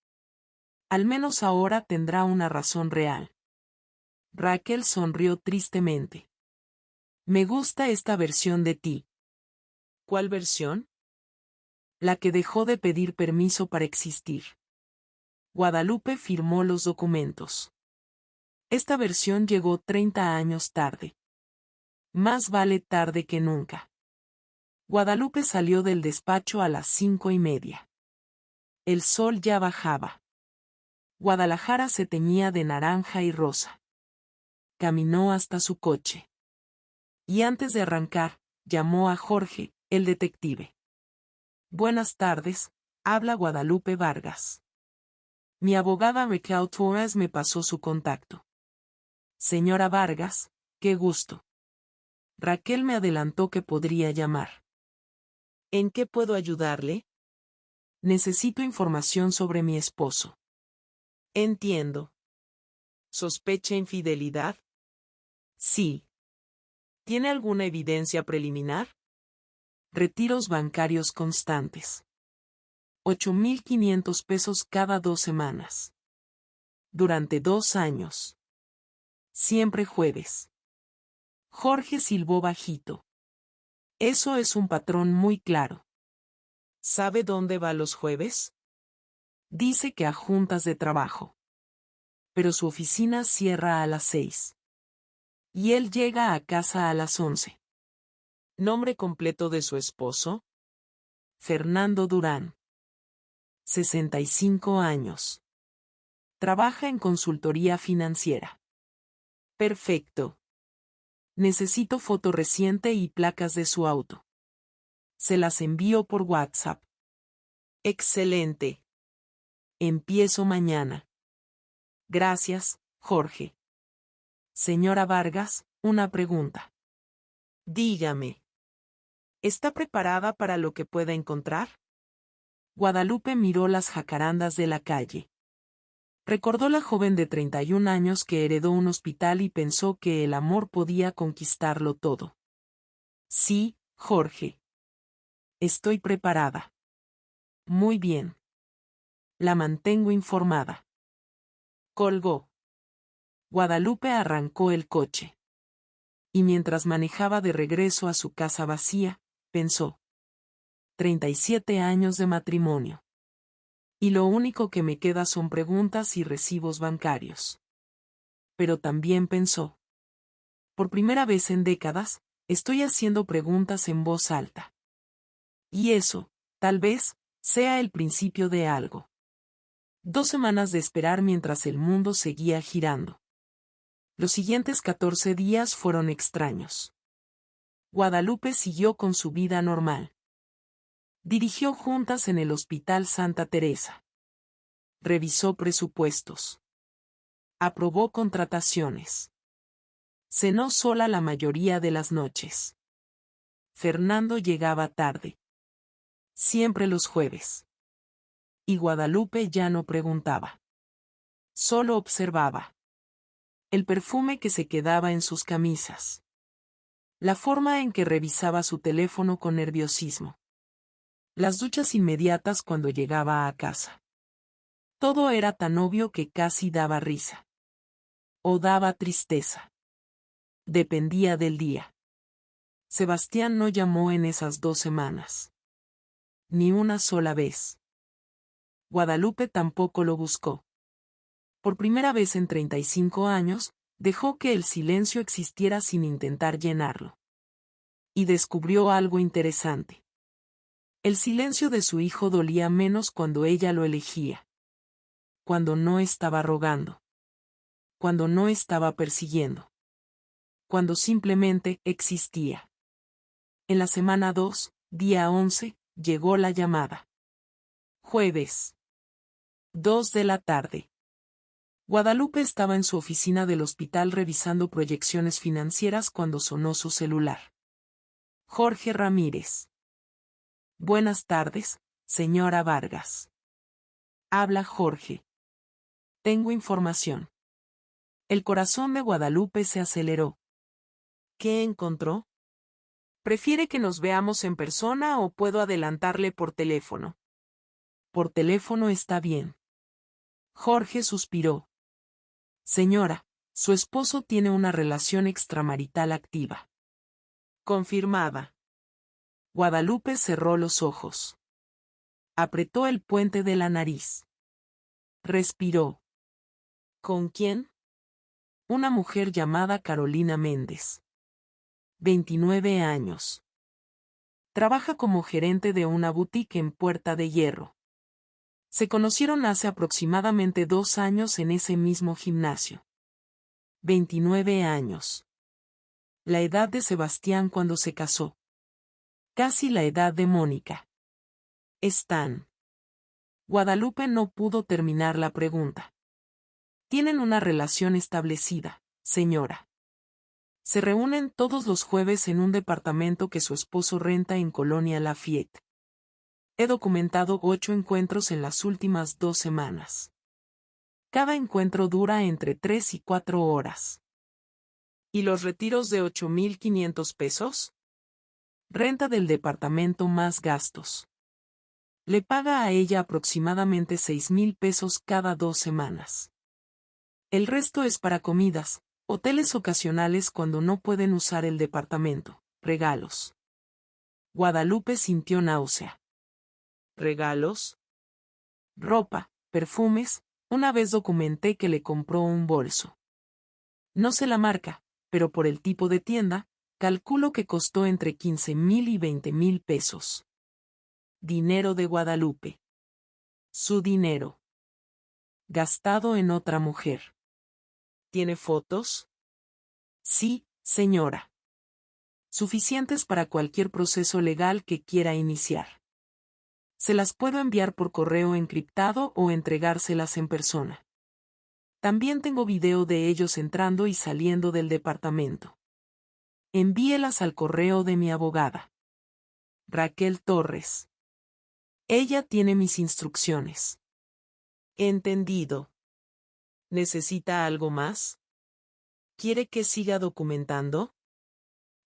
Al menos ahora tendrá una razón real. Raquel sonrió tristemente. Me gusta esta versión de ti. ¿Cuál versión? La que dejó de pedir permiso para existir. Guadalupe firmó los documentos. Esta versión llegó 30 años tarde. Más vale tarde que nunca. Guadalupe salió del despacho a las 5:30. El sol ya bajaba. Guadalajara se teñía de naranja y rosa. Caminó hasta su coche. Y antes de arrancar, llamó a Jorge, el detective. Buenas tardes, habla Guadalupe Vargas. Mi abogada Raquel Torres me pasó su contacto. Señora Vargas, qué gusto. Raquel me adelantó que podría llamar. ¿En qué puedo ayudarle? Necesito información sobre mi esposo. Entiendo. ¿Sospecha infidelidad? Sí. ¿Tiene alguna evidencia preliminar? Retiros bancarios constantes. 8,500 pesos cada 2 semanas. Durante 2 años. Siempre jueves. Jorge silbó bajito. Eso es un patrón muy claro. ¿Sabe dónde va los jueves? Dice que a juntas de trabajo. Pero su oficina cierra a las 6. Y él llega a casa a las 11. ¿Nombre completo de su esposo? Fernando Durán. 65 años. Trabaja en consultoría financiera. Perfecto. Necesito foto reciente y placas de su auto. Se las envío por WhatsApp. Excelente. Empiezo mañana. Gracias, Jorge. Señora Vargas, una pregunta. Dígame. ¿Está preparada para lo que pueda encontrar? Guadalupe miró las jacarandas de la calle. Recordó la joven de 31 años que heredó un hospital y pensó que el amor podía conquistarlo todo. Sí, Jorge. Estoy preparada. Muy bien. La mantengo informada. Colgó. Guadalupe arrancó el coche. Y mientras manejaba de regreso a su casa vacía, pensó. 37 años de matrimonio. Y lo único que me queda son preguntas y recibos bancarios. Pero también pensó. Por primera vez en décadas, estoy haciendo preguntas en voz alta. Y eso, tal vez, sea el principio de algo. 2 semanas de esperar mientras el mundo seguía girando. Los siguientes 14 días fueron extraños. Guadalupe siguió con su vida normal. Dirigió juntas en el Hospital Santa Teresa. Revisó presupuestos. Aprobó contrataciones. Cenó sola la mayoría de las noches. Fernando llegaba tarde. Siempre los jueves. Y Guadalupe ya no preguntaba. Solo observaba. El perfume que se quedaba en sus camisas. La forma en que revisaba su teléfono con nerviosismo. Las duchas inmediatas cuando llegaba a casa. Todo era tan obvio que casi daba risa. O daba tristeza. Dependía del día. Sebastián no llamó en esas 2 semanas. Ni una sola vez. Guadalupe tampoco lo buscó. Por primera vez en 35 años, dejó que el silencio existiera sin intentar llenarlo. Y descubrió algo interesante. El silencio de su hijo dolía menos cuando ella lo elegía. Cuando no estaba rogando. Cuando no estaba persiguiendo. Cuando simplemente existía. En la semana 2, día 11, llegó la llamada. Jueves. 2 de la tarde. Guadalupe estaba en su oficina del hospital revisando proyecciones financieras cuando sonó su celular. Jorge Ramírez. Buenas tardes, señora Vargas. Habla Jorge. Tengo información. El corazón de Guadalupe se aceleró. ¿Qué encontró? ¿Prefiere que nos veamos en persona o puedo adelantarle por teléfono? Por teléfono está bien. Jorge suspiró. Señora, su esposo tiene una relación extramarital activa. Confirmada. Guadalupe cerró los ojos. Apretó el puente de la nariz. Respiró. ¿Con quién? Una mujer llamada Carolina Méndez. 29 años. Trabaja como gerente de una boutique en Puerta de Hierro. Se conocieron hace aproximadamente 2 años en ese mismo gimnasio. 29 años. La edad de Sebastián cuando se casó. Casi la edad de Mónica. Están. Guadalupe no pudo terminar la pregunta. Tienen una relación establecida, señora. Se reúnen todos los jueves en un departamento que su esposo renta en Colonia Lafayette. He documentado 8 encuentros en las últimas 2 semanas. Cada encuentro dura entre 3 y 4 horas. ¿Y los retiros de 8,500 pesos? Renta del departamento más gastos. Le paga a ella aproximadamente 6,000 pesos cada 2 semanas. El resto es para comidas, hoteles ocasionales cuando no pueden usar el departamento, regalos. Guadalupe sintió náusea. ¿Regalos? Ropa, perfumes, una vez documenté que le compró un bolso. No sé la marca, pero por el tipo de tienda, calculo que costó entre 15,000 y 20,000 pesos. Dinero de Guadalupe. Su dinero. Gastado en otra mujer. ¿Tiene fotos? Sí, Señora. Suficientes para cualquier proceso legal que quiera iniciar. Se las puedo enviar por correo encriptado o entregárselas en persona. También tengo video de ellos entrando y saliendo del departamento. Envíelas al correo de mi abogada. Raquel Torres. Ella tiene mis instrucciones. Entendido. ¿Necesita algo más? ¿Quiere que siga documentando?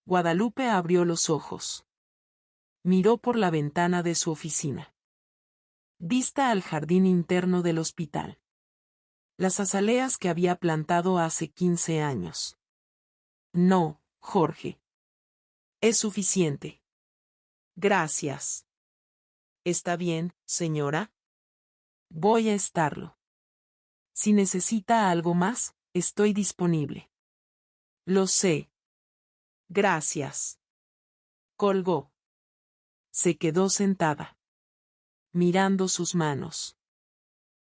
Guadalupe abrió los ojos. Miró por la ventana de su oficina. Vista al jardín interno del hospital. Las azaleas que había plantado hace 15 años. No, Jorge. Es suficiente. Gracias. ¿Está bien, señora? Voy a estarlo. Si necesita algo más, estoy disponible. Lo sé. Gracias. Colgó. Se quedó sentada. Mirando sus manos.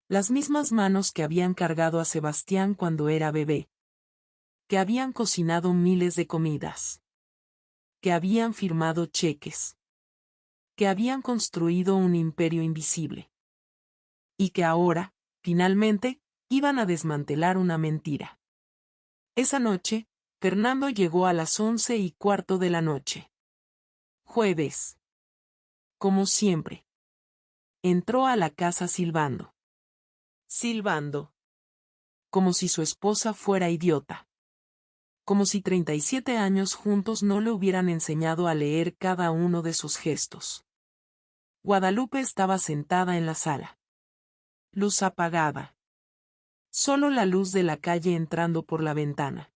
Las mismas manos que habían cargado a Sebastián cuando era bebé. Que habían cocinado miles de comidas. Que habían firmado cheques. Que habían construido un imperio invisible. Y que ahora, finalmente, iban a desmantelar una mentira. Esa noche, Fernando llegó a las 11:15 de la noche. Jueves. Como siempre. Entró a la casa silbando. Silbando. Como si su esposa fuera idiota. Como si 37 años juntos no le hubieran enseñado a leer cada uno de sus gestos. Guadalupe estaba sentada en la sala. Luz apagada. Solo la luz de la calle entrando por la ventana.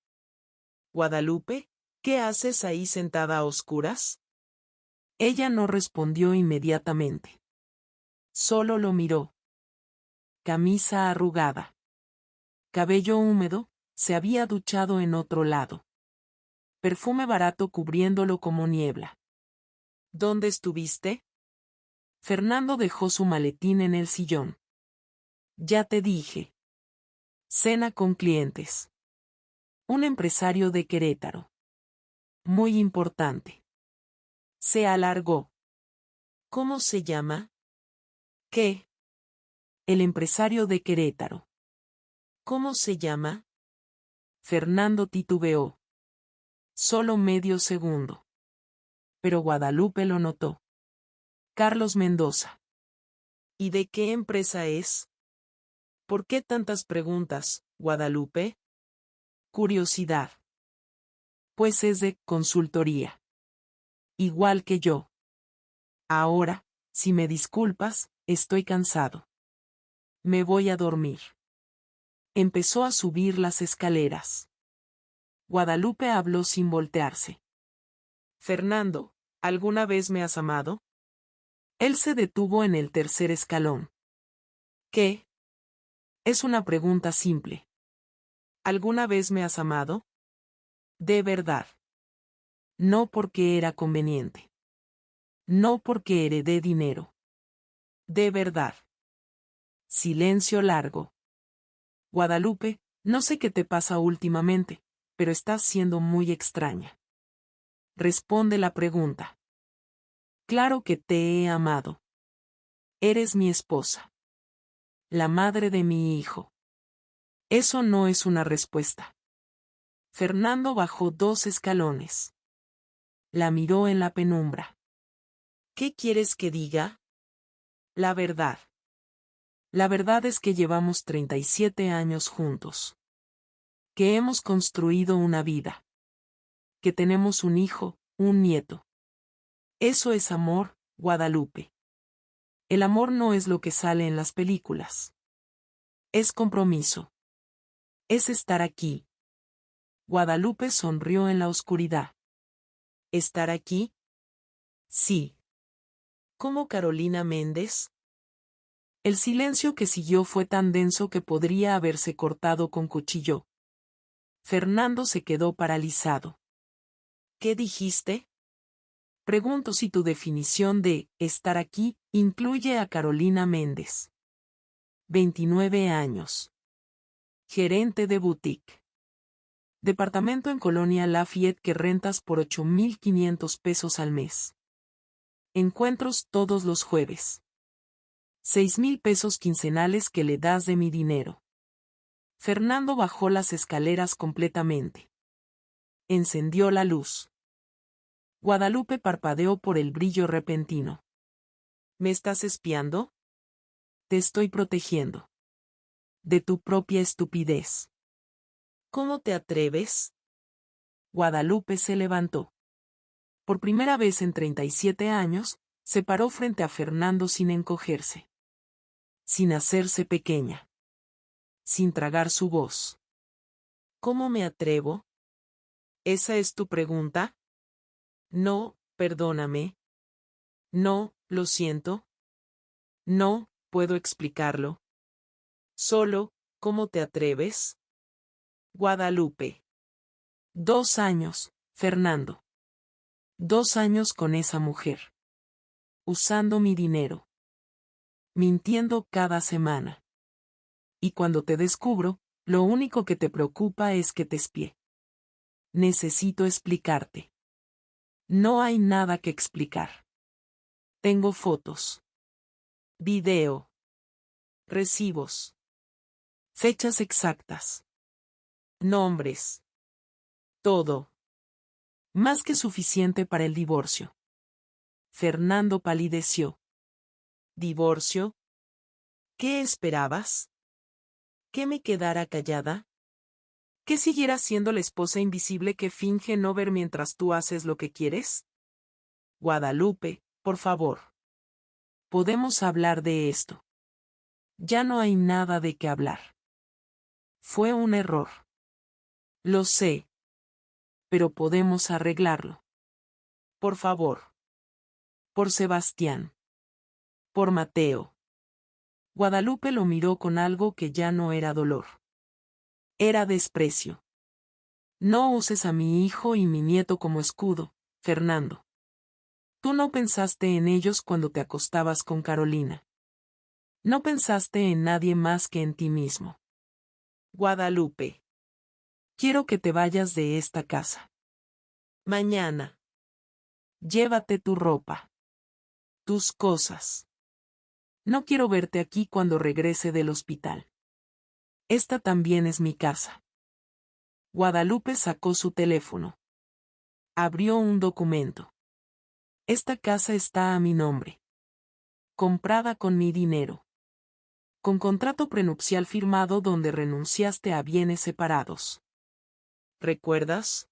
Guadalupe, ¿qué haces ahí sentada a oscuras? Ella no respondió inmediatamente. Solo lo miró. Camisa arrugada. Cabello húmedo, se había duchado en otro lado. Perfume barato cubriéndolo como niebla. ¿Dónde estuviste? Fernando dejó su maletín en el sillón. Ya te dije. Cena con clientes. Un empresario de Querétaro. Muy importante. Se alargó. ¿Cómo se llama? ¿Qué? El empresario de Querétaro. ¿Cómo se llama? Fernando titubeó. Solo medio segundo. Pero Guadalupe lo notó. Carlos Mendoza. ¿Y de qué empresa es? ¿Por qué tantas preguntas, Guadalupe? Curiosidad. Pues es de consultoría. Igual que yo. Ahora, si me disculpas, estoy cansado. Me voy a dormir. Empezó a subir las escaleras. Guadalupe habló sin voltearse. Fernando, ¿alguna vez me has amado? Él se detuvo en el tercer escalón. ¿Qué? Es una pregunta simple. ¿Alguna vez me has amado? De verdad. No porque era conveniente. No porque heredé dinero. De verdad. Silencio largo. Guadalupe, no sé qué te pasa últimamente, pero estás siendo muy extraña. Responde la pregunta. Claro que te he amado. Eres mi esposa. La madre de mi hijo. Eso no es una respuesta. Fernando bajó 2 escalones. La miró en la penumbra. ¿Qué quieres que diga? La verdad. La verdad es que llevamos 37 años juntos. Que hemos construido una vida. Que tenemos un hijo, un nieto. Eso es amor, Guadalupe. El amor no es lo que sale en las películas. Es compromiso. Es estar aquí. Guadalupe sonrió en la oscuridad. ¿Estar aquí? Sí. ¿Cómo Carolina Méndez? El silencio que siguió fue tan denso que podría haberse cortado con cuchillo. Fernando se quedó paralizado. ¿Qué dijiste? Pregunto si tu definición de estar aquí incluye a Carolina Méndez. 29 años. Gerente de boutique. Departamento en Colonia Lafayette que rentas por 8.500 pesos al mes. Encuentros todos los jueves. 6.000 pesos quincenales que le das de mi dinero. Fernando bajó las escaleras completamente. Encendió la luz. Guadalupe parpadeó por el brillo repentino. ¿Me estás espiando? Te estoy protegiendo. De tu propia estupidez. ¿Cómo te atreves? Guadalupe se levantó. Por primera vez en 37 años, se paró frente a Fernando sin encogerse. Sin hacerse pequeña. Sin tragar su voz. ¿Cómo me atrevo? ¿Esa es tu pregunta? No, perdóname. No, lo siento. No, puedo explicarlo. Solo, ¿cómo te atreves? Guadalupe. 2 años, Fernando. 2 años con esa mujer. Usando mi dinero. Mintiendo cada semana. Y cuando te descubro, lo único que te preocupa es que te espíe. Necesito explicarte. No hay nada que explicar. Tengo fotos. Video. Recibos. Fechas exactas. Nombres. Todo. Más que suficiente para el divorcio. Fernando palideció. ¿Divorcio? ¿Qué esperabas? ¿Que me quedara callada? ¿Que siguiera siendo la esposa invisible que finge no ver mientras tú haces lo que quieres? Guadalupe, por favor. Podemos hablar de esto. Ya no hay nada de qué hablar. Fue un error. Lo sé. Pero podemos arreglarlo. Por favor. Por Sebastián. Por Mateo. Guadalupe lo miró con algo que ya no era dolor. Era desprecio. No uses a mi hijo y mi nieto como escudo, Fernando. Tú no pensaste en ellos cuando te acostabas con Carolina. No pensaste en nadie más que en ti mismo. Guadalupe. Quiero que te vayas de esta casa. Mañana. Llévate tu ropa. Tus cosas. No quiero verte aquí cuando regrese del hospital. Esta también es mi casa. Guadalupe sacó su teléfono. Abrió un documento. Esta casa está a mi nombre. Comprada con mi dinero. Con contrato prenupcial firmado donde renunciaste a bienes separados. ¿Recuerdas?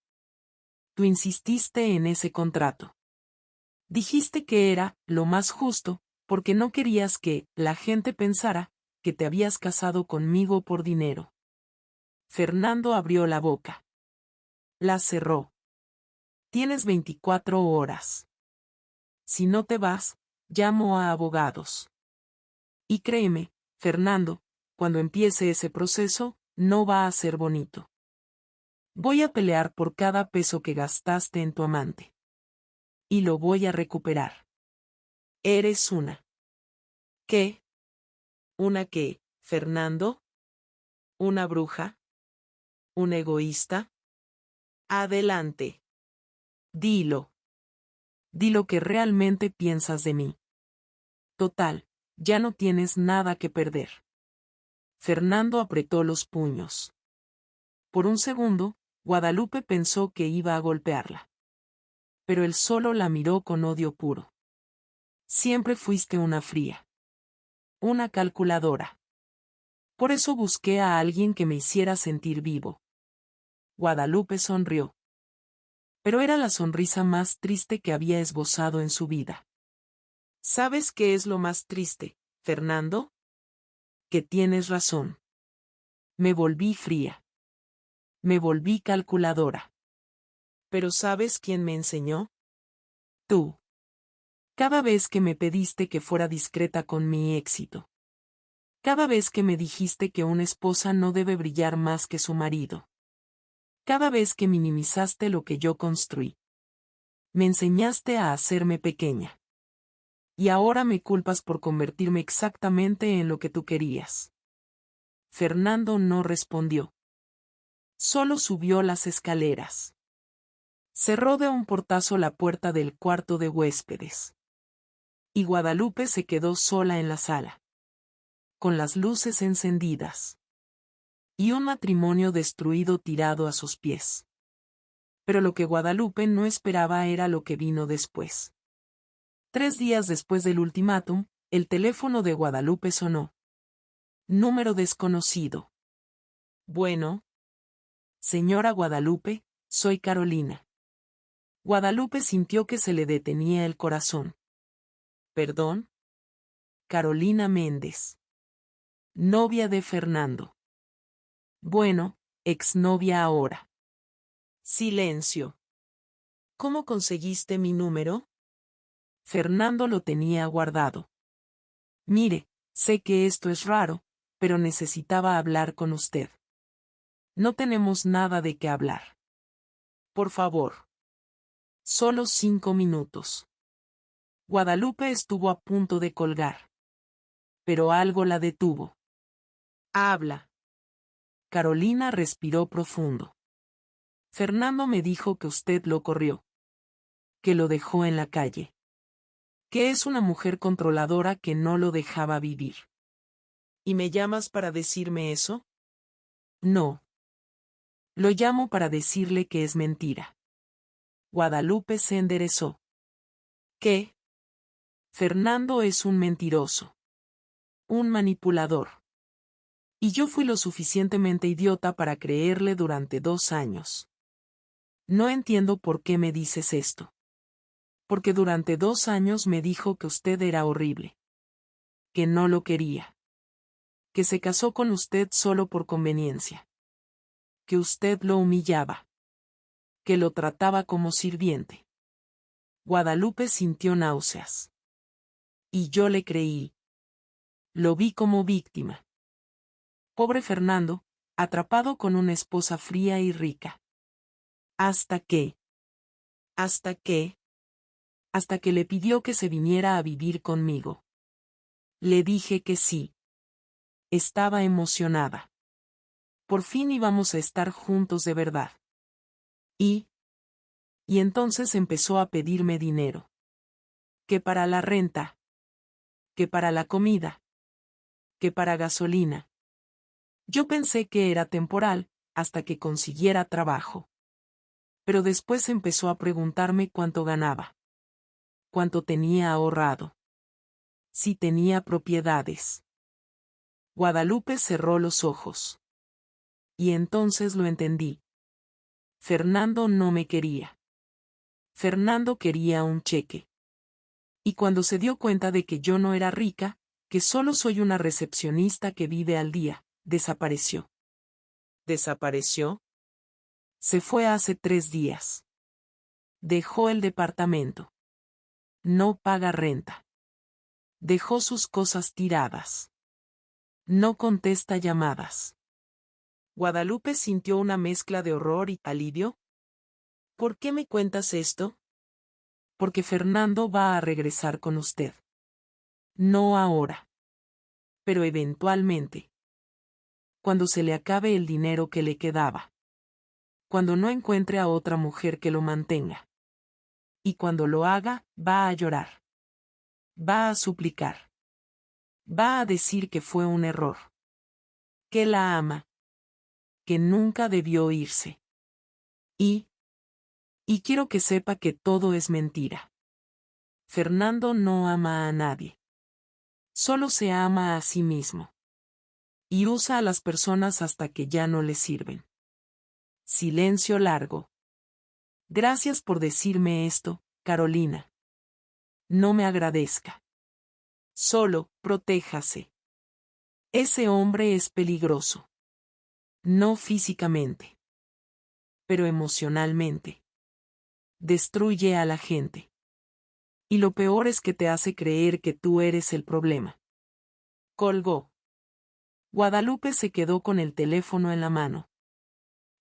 Tú insististe en ese contrato. Dijiste que era lo más justo, porque no querías que la gente pensara que te habías casado conmigo por dinero. Fernando abrió la boca. La cerró. Tienes 24 horas. Si no te vas, llamo a abogados. Y créeme, Fernando, cuando empiece ese proceso, no va a ser bonito. Voy a pelear por cada peso que gastaste en tu amante. Y lo voy a recuperar. Eres una. ¿Qué? ¿Una qué, Fernando? ¿Una bruja? ¿Un egoísta? Adelante. Dilo. Di lo que realmente piensas de mí. Total, ya no tienes nada que perder. Fernando apretó los puños. Por un segundo, Guadalupe pensó que iba a golpearla. Pero él solo la miró con odio puro. Siempre fuiste una fría. Una calculadora. Por eso busqué a alguien que me hiciera sentir vivo. Guadalupe sonrió. Pero era la sonrisa más triste que había esbozado en su vida. ¿Sabes qué es lo más triste, Fernando? Que tienes razón. Me volví fría. Me volví calculadora. ¿Pero sabes quién me enseñó? Tú. Cada vez que me pediste que fuera discreta con mi éxito. Cada vez que me dijiste que una esposa no debe brillar más que su marido. Cada vez que minimizaste lo que yo construí. Me enseñaste a hacerme pequeña. Y ahora me culpas por convertirme exactamente en lo que tú querías. Fernando no respondió. Solo subió las escaleras. Cerró de un portazo la puerta del cuarto de huéspedes. Y Guadalupe se quedó sola en la sala, con las luces encendidas. Y un matrimonio destruido tirado a sus pies. Pero lo que Guadalupe no esperaba era lo que vino después. 3 días después del ultimátum, el teléfono de Guadalupe sonó. Número desconocido. Bueno. Señora Guadalupe, soy Carolina. Guadalupe sintió que se le detenía el corazón. ¿Perdón? Carolina Méndez. Novia de Fernando. Bueno, exnovia ahora. Silencio. ¿Cómo conseguiste mi número? Fernando lo tenía guardado. Mire, sé que esto es raro, pero necesitaba hablar con usted. No tenemos nada de qué hablar. Por favor. Solo 5 minutos. Guadalupe estuvo a punto de colgar. Pero algo la detuvo. Habla. Carolina respiró profundo. Fernando me dijo que usted lo corrió. Que lo dejó en la calle. Que es una mujer controladora que no lo dejaba vivir. ¿Y me llamas para decirme eso? No. Lo llamo para decirle que es mentira. Guadalupe se enderezó. ¿Qué? Fernando es un mentiroso. Un manipulador. Y yo fui lo suficientemente idiota para creerle durante 2 años. No entiendo por qué me dices esto. Porque durante 2 años me dijo que usted era horrible. Que no lo quería. Que se casó con usted solo por conveniencia. Que usted lo humillaba. Que lo trataba como sirviente. Guadalupe sintió náuseas. Y yo le creí. Lo vi como víctima. Pobre Fernando, atrapado con una esposa fría y rica. Hasta que le pidió que se viniera a vivir conmigo. Le dije que sí. Estaba emocionada. Por fin íbamos a estar juntos de verdad. Y entonces empezó a pedirme dinero. Que para la renta. Que para la comida. Que para gasolina. Yo pensé que era temporal, hasta que consiguiera trabajo. Pero después empezó a preguntarme cuánto ganaba. Cuánto tenía ahorrado. Si tenía propiedades. Guadalupe cerró los ojos. Y entonces lo entendí. Fernando no me quería. Fernando quería un cheque. Y cuando se dio cuenta de que yo no era rica, que solo soy una recepcionista que vive al día, desapareció. ¿Desapareció? Se fue hace 3 días. Dejó el departamento. No paga renta. Dejó sus cosas tiradas. No contesta llamadas. Guadalupe sintió una mezcla de horror y alivio. ¿Por qué me cuentas esto? Porque Fernando va a regresar con usted. No ahora. Pero eventualmente. Cuando se le acabe el dinero que le quedaba. Cuando no encuentre a otra mujer que lo mantenga. Y cuando lo haga, va a llorar. Va a suplicar. Va a decir que fue un error. Que la ama. Que nunca debió irse. Y quiero que sepa que todo es mentira. Fernando no ama a nadie. Solo se ama a sí mismo. Y usa a las personas hasta que ya no le sirven. Silencio largo. Gracias por decirme esto, Carolina. No me agradezca. Solo, protéjase. Ese hombre es peligroso. No físicamente. Pero emocionalmente. Destruye a la gente. Y lo peor es que te hace creer que tú eres el problema. Colgó. Guadalupe se quedó con el teléfono en la mano.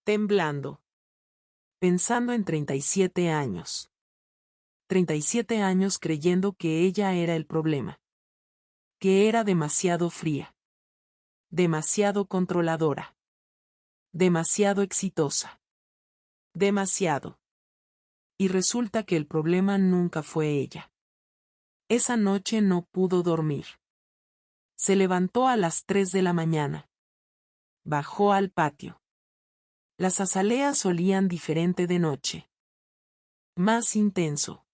Temblando. Pensando en 37 años. 37 años creyendo que ella era el problema. Que era demasiado fría. Demasiado controladora. Demasiado exitosa. Demasiado. Y resulta que el problema nunca fue ella. Esa noche no pudo dormir. Se levantó a las 3 de la mañana. Bajó al patio. Las azaleas olían diferente de noche. Más intenso.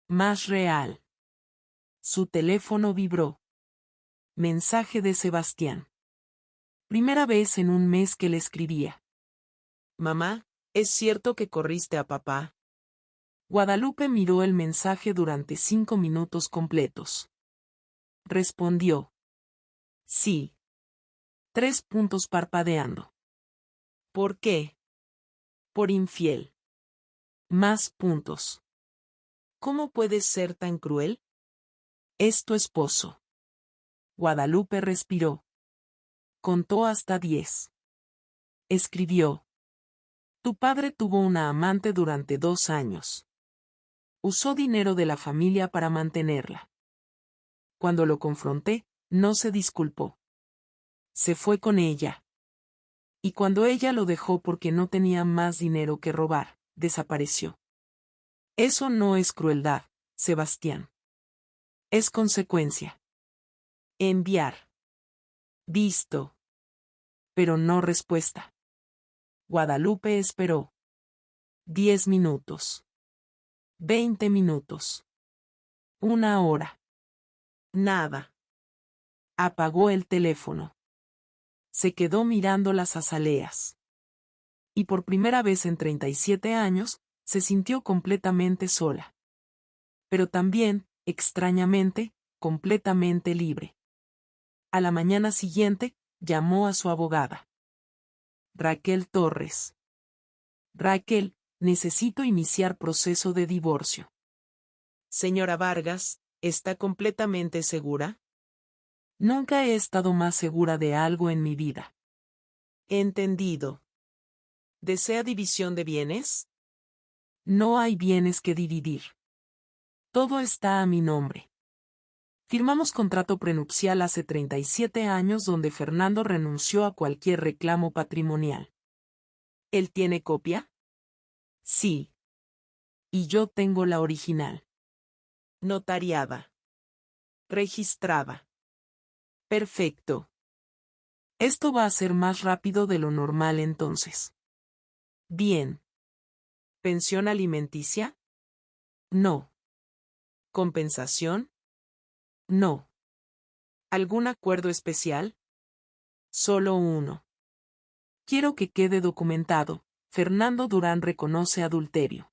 Más real. Su teléfono vibró. Mensaje de Sebastián. Primera vez en un mes que le escribía. Mamá, ¿es cierto que corriste a papá? Guadalupe miró el mensaje durante 5 minutos completos. Respondió. Sí. 3 puntos parpadeando. ¿Por qué? Por infiel. Más puntos. ¿Cómo puedes ser tan cruel? Es tu esposo. Guadalupe respiró. Contó hasta 10. Escribió. Tu padre tuvo una amante durante 2 años. Usó dinero de la familia para mantenerla. Cuando lo confronté, no se disculpó. Se fue con ella. Y cuando ella lo dejó porque no tenía más dinero que robar, desapareció. Eso no es crueldad, Sebastián. Es consecuencia. Enviar. Visto. Pero no respuesta. Guadalupe esperó. 10 minutos. 20 minutos. 1 hora. Nada. Apagó el teléfono. Se quedó mirando las azaleas. Y por primera vez en 37 años, se sintió completamente sola. Pero también, extrañamente, completamente libre. A la mañana siguiente, llamó a su abogada. Raquel Torres. Raquel, necesito iniciar proceso de divorcio. Señora Vargas, ¿está completamente segura? Nunca he estado más segura de algo en mi vida. Entendido. ¿Desea división de bienes? No hay bienes que dividir. Todo está a mi nombre. Firmamos contrato prenupcial hace 37 años donde Fernando renunció a cualquier reclamo patrimonial. ¿Él tiene copia? Sí. Y yo tengo la original. Notariada. Registrada. Perfecto. Esto va a ser más rápido de lo normal entonces. Bien. ¿Pensión alimenticia? No. ¿Compensación? No. ¿Algún acuerdo especial? Solo uno. Quiero que quede documentado. Fernando Durán reconoce adulterio.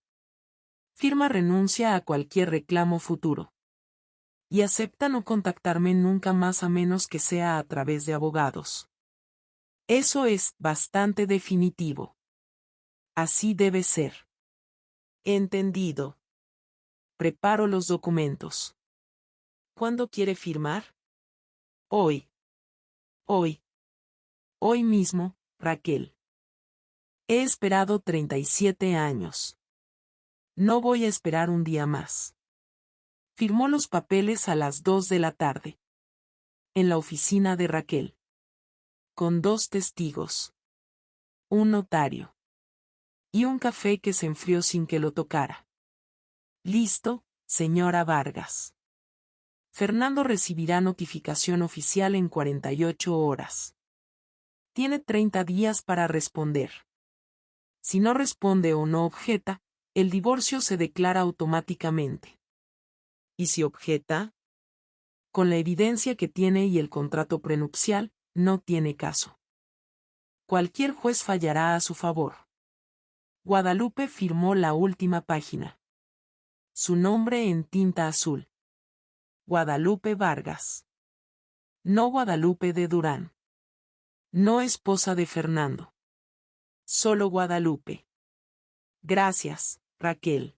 Firma renuncia a cualquier reclamo futuro. Y acepta no contactarme nunca más a menos que sea a través de abogados. Eso es bastante definitivo. Así debe ser. Entendido. Preparo los documentos. ¿Cuándo quiere firmar? Hoy. Hoy. Hoy mismo, Raquel. He esperado 37 años. No voy a esperar un día más. Firmó los papeles a las 2 de la tarde. En la oficina de Raquel. Con 2 testigos. Un notario. Y un café que se enfrió sin que lo tocara. Listo, señora Vargas. Fernando recibirá notificación oficial en 48 horas. Tiene 30 días para responder. Si no responde o no objeta, el divorcio se declara automáticamente. ¿Y si objeta? Con la evidencia que tiene y el contrato prenupcial, no tiene caso. Cualquier juez fallará a su favor. Guadalupe firmó la última página. Su nombre en tinta azul. Guadalupe Vargas. No Guadalupe de Durán. No esposa de Fernando. Solo Guadalupe. Gracias, Raquel.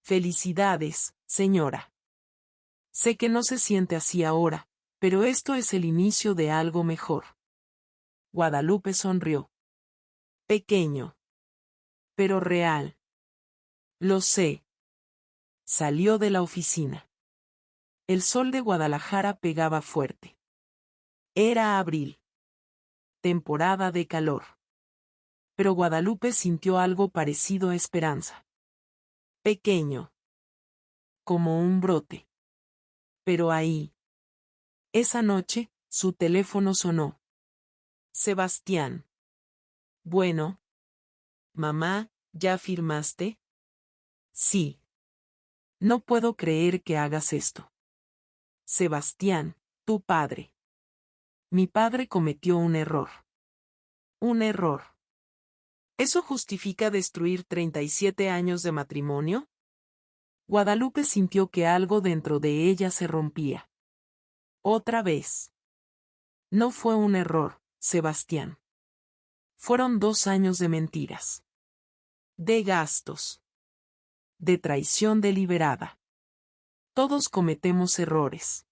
Felicidades, señora. Sé que no se siente así ahora, pero esto es el inicio de algo mejor. Guadalupe sonrió. Pequeño. Pero real. Lo sé. Salió de la oficina. El sol de Guadalajara pegaba fuerte. Era abril. Temporada de calor. Pero Guadalupe sintió algo parecido a esperanza. Pequeño. Como un brote. Pero ahí. Esa noche, su teléfono sonó. Sebastián. Bueno. Mamá, ¿ya firmaste? Sí. No puedo creer que hagas esto. Sebastián, tu padre. Mi padre cometió un error. Un error. ¿Eso justifica destruir 37 años de matrimonio? Guadalupe sintió que algo dentro de ella se rompía. Otra vez. No fue un error, Sebastián. Fueron 2 años de mentiras. De gastos. De traición deliberada. Todos cometemos errores.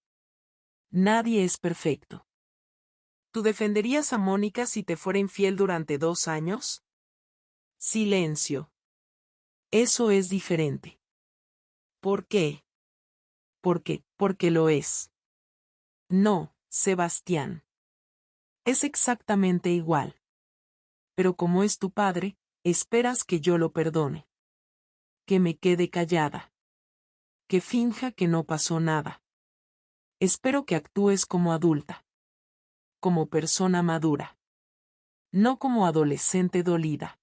Nadie es perfecto. ¿Tú defenderías a Mónica si te fuera infiel durante 2 años? Silencio. Eso es diferente. ¿Por qué? Porque lo es. No, Sebastián. Es exactamente igual. Pero como es tu padre, esperas que yo lo perdone. Que me quede callada. Que finja que no pasó nada. Espero que actúes como adulta. Como persona madura. No como adolescente dolida.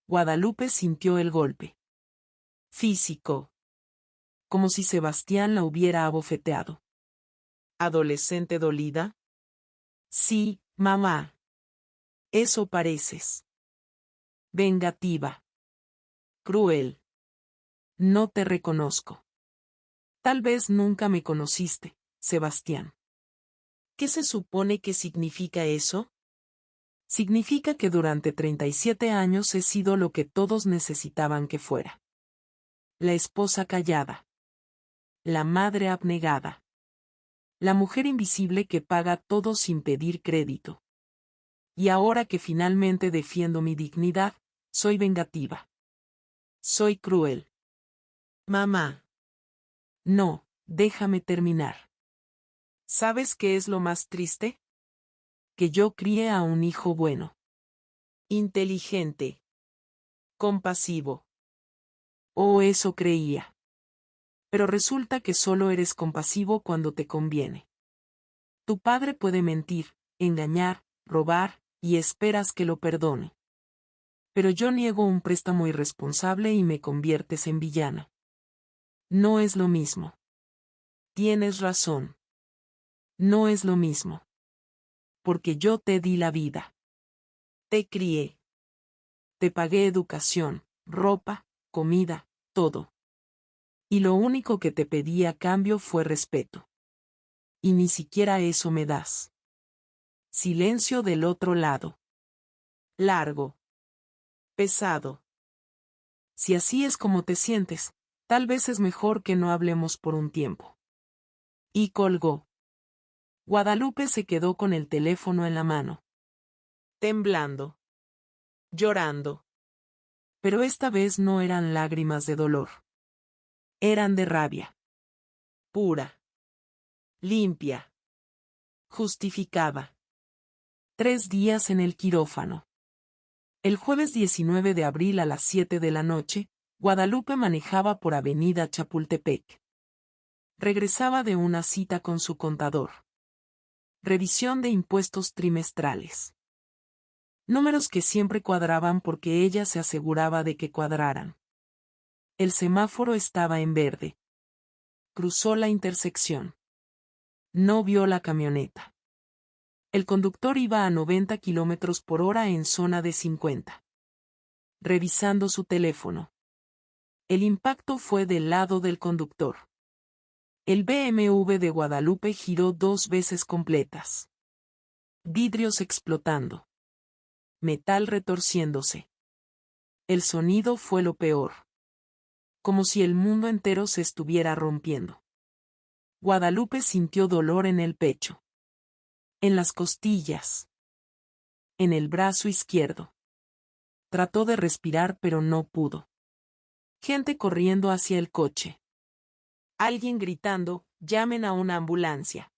Guadalupe sintió el golpe. Físico. Como si Sebastián la hubiera abofeteado. ¿Adolescente dolida? Sí, mamá. Eso pareces. Vengativa. Cruel. No te reconozco. Tal vez nunca me conociste, Sebastián. ¿Qué se supone que significa eso? Significa que durante 37 años he sido lo que todos necesitaban que fuera. La esposa callada. La madre abnegada. La mujer invisible que paga todo sin pedir crédito. Y ahora que finalmente defiendo mi dignidad, soy vengativa. Soy cruel. Mamá. No, déjame terminar. ¿Sabes qué es lo más triste? Que yo crié a un hijo bueno. Inteligente. Compasivo. O eso creía. Pero resulta que solo eres compasivo cuando te conviene. Tu padre puede mentir, engañar, robar, y esperas que lo perdone. Pero yo niego un préstamo irresponsable y me conviertes en villana. No es lo mismo. Tienes razón. No es lo mismo. Porque yo te di la vida. Te crié. Te pagué educación, ropa, comida, todo. Y lo único que te pedí a cambio fue respeto. Y ni siquiera eso me das. Silencio del otro lado. Largo. Pesado. Si así es como te sientes, tal vez es mejor que no hablemos por un tiempo. Y colgó. Guadalupe se quedó con el teléfono en la mano. Temblando. Llorando. Pero esta vez no eran lágrimas de dolor. Eran de rabia. Pura. Limpia. Justificada. 3 días en el quirófano. El jueves 19 de abril a las 7 de la noche, Guadalupe manejaba por Avenida Chapultepec. Regresaba de una cita con su contador. Revisión de impuestos trimestrales. Números que siempre cuadraban porque ella se aseguraba de que cuadraran. El semáforo estaba en verde. Cruzó la intersección. No vio la camioneta. El conductor iba a 90 km/h en zona de 50. Revisando su teléfono. El impacto fue del lado del conductor. El BMW de Guadalupe giró 2 veces completas. Vidrios explotando. Metal retorciéndose. El sonido fue lo peor. Como si el mundo entero se estuviera rompiendo. Guadalupe sintió dolor en el pecho. En las costillas. En el brazo izquierdo. Trató de respirar pero no pudo. Gente corriendo hacia el coche. Alguien gritando, llamen a una ambulancia.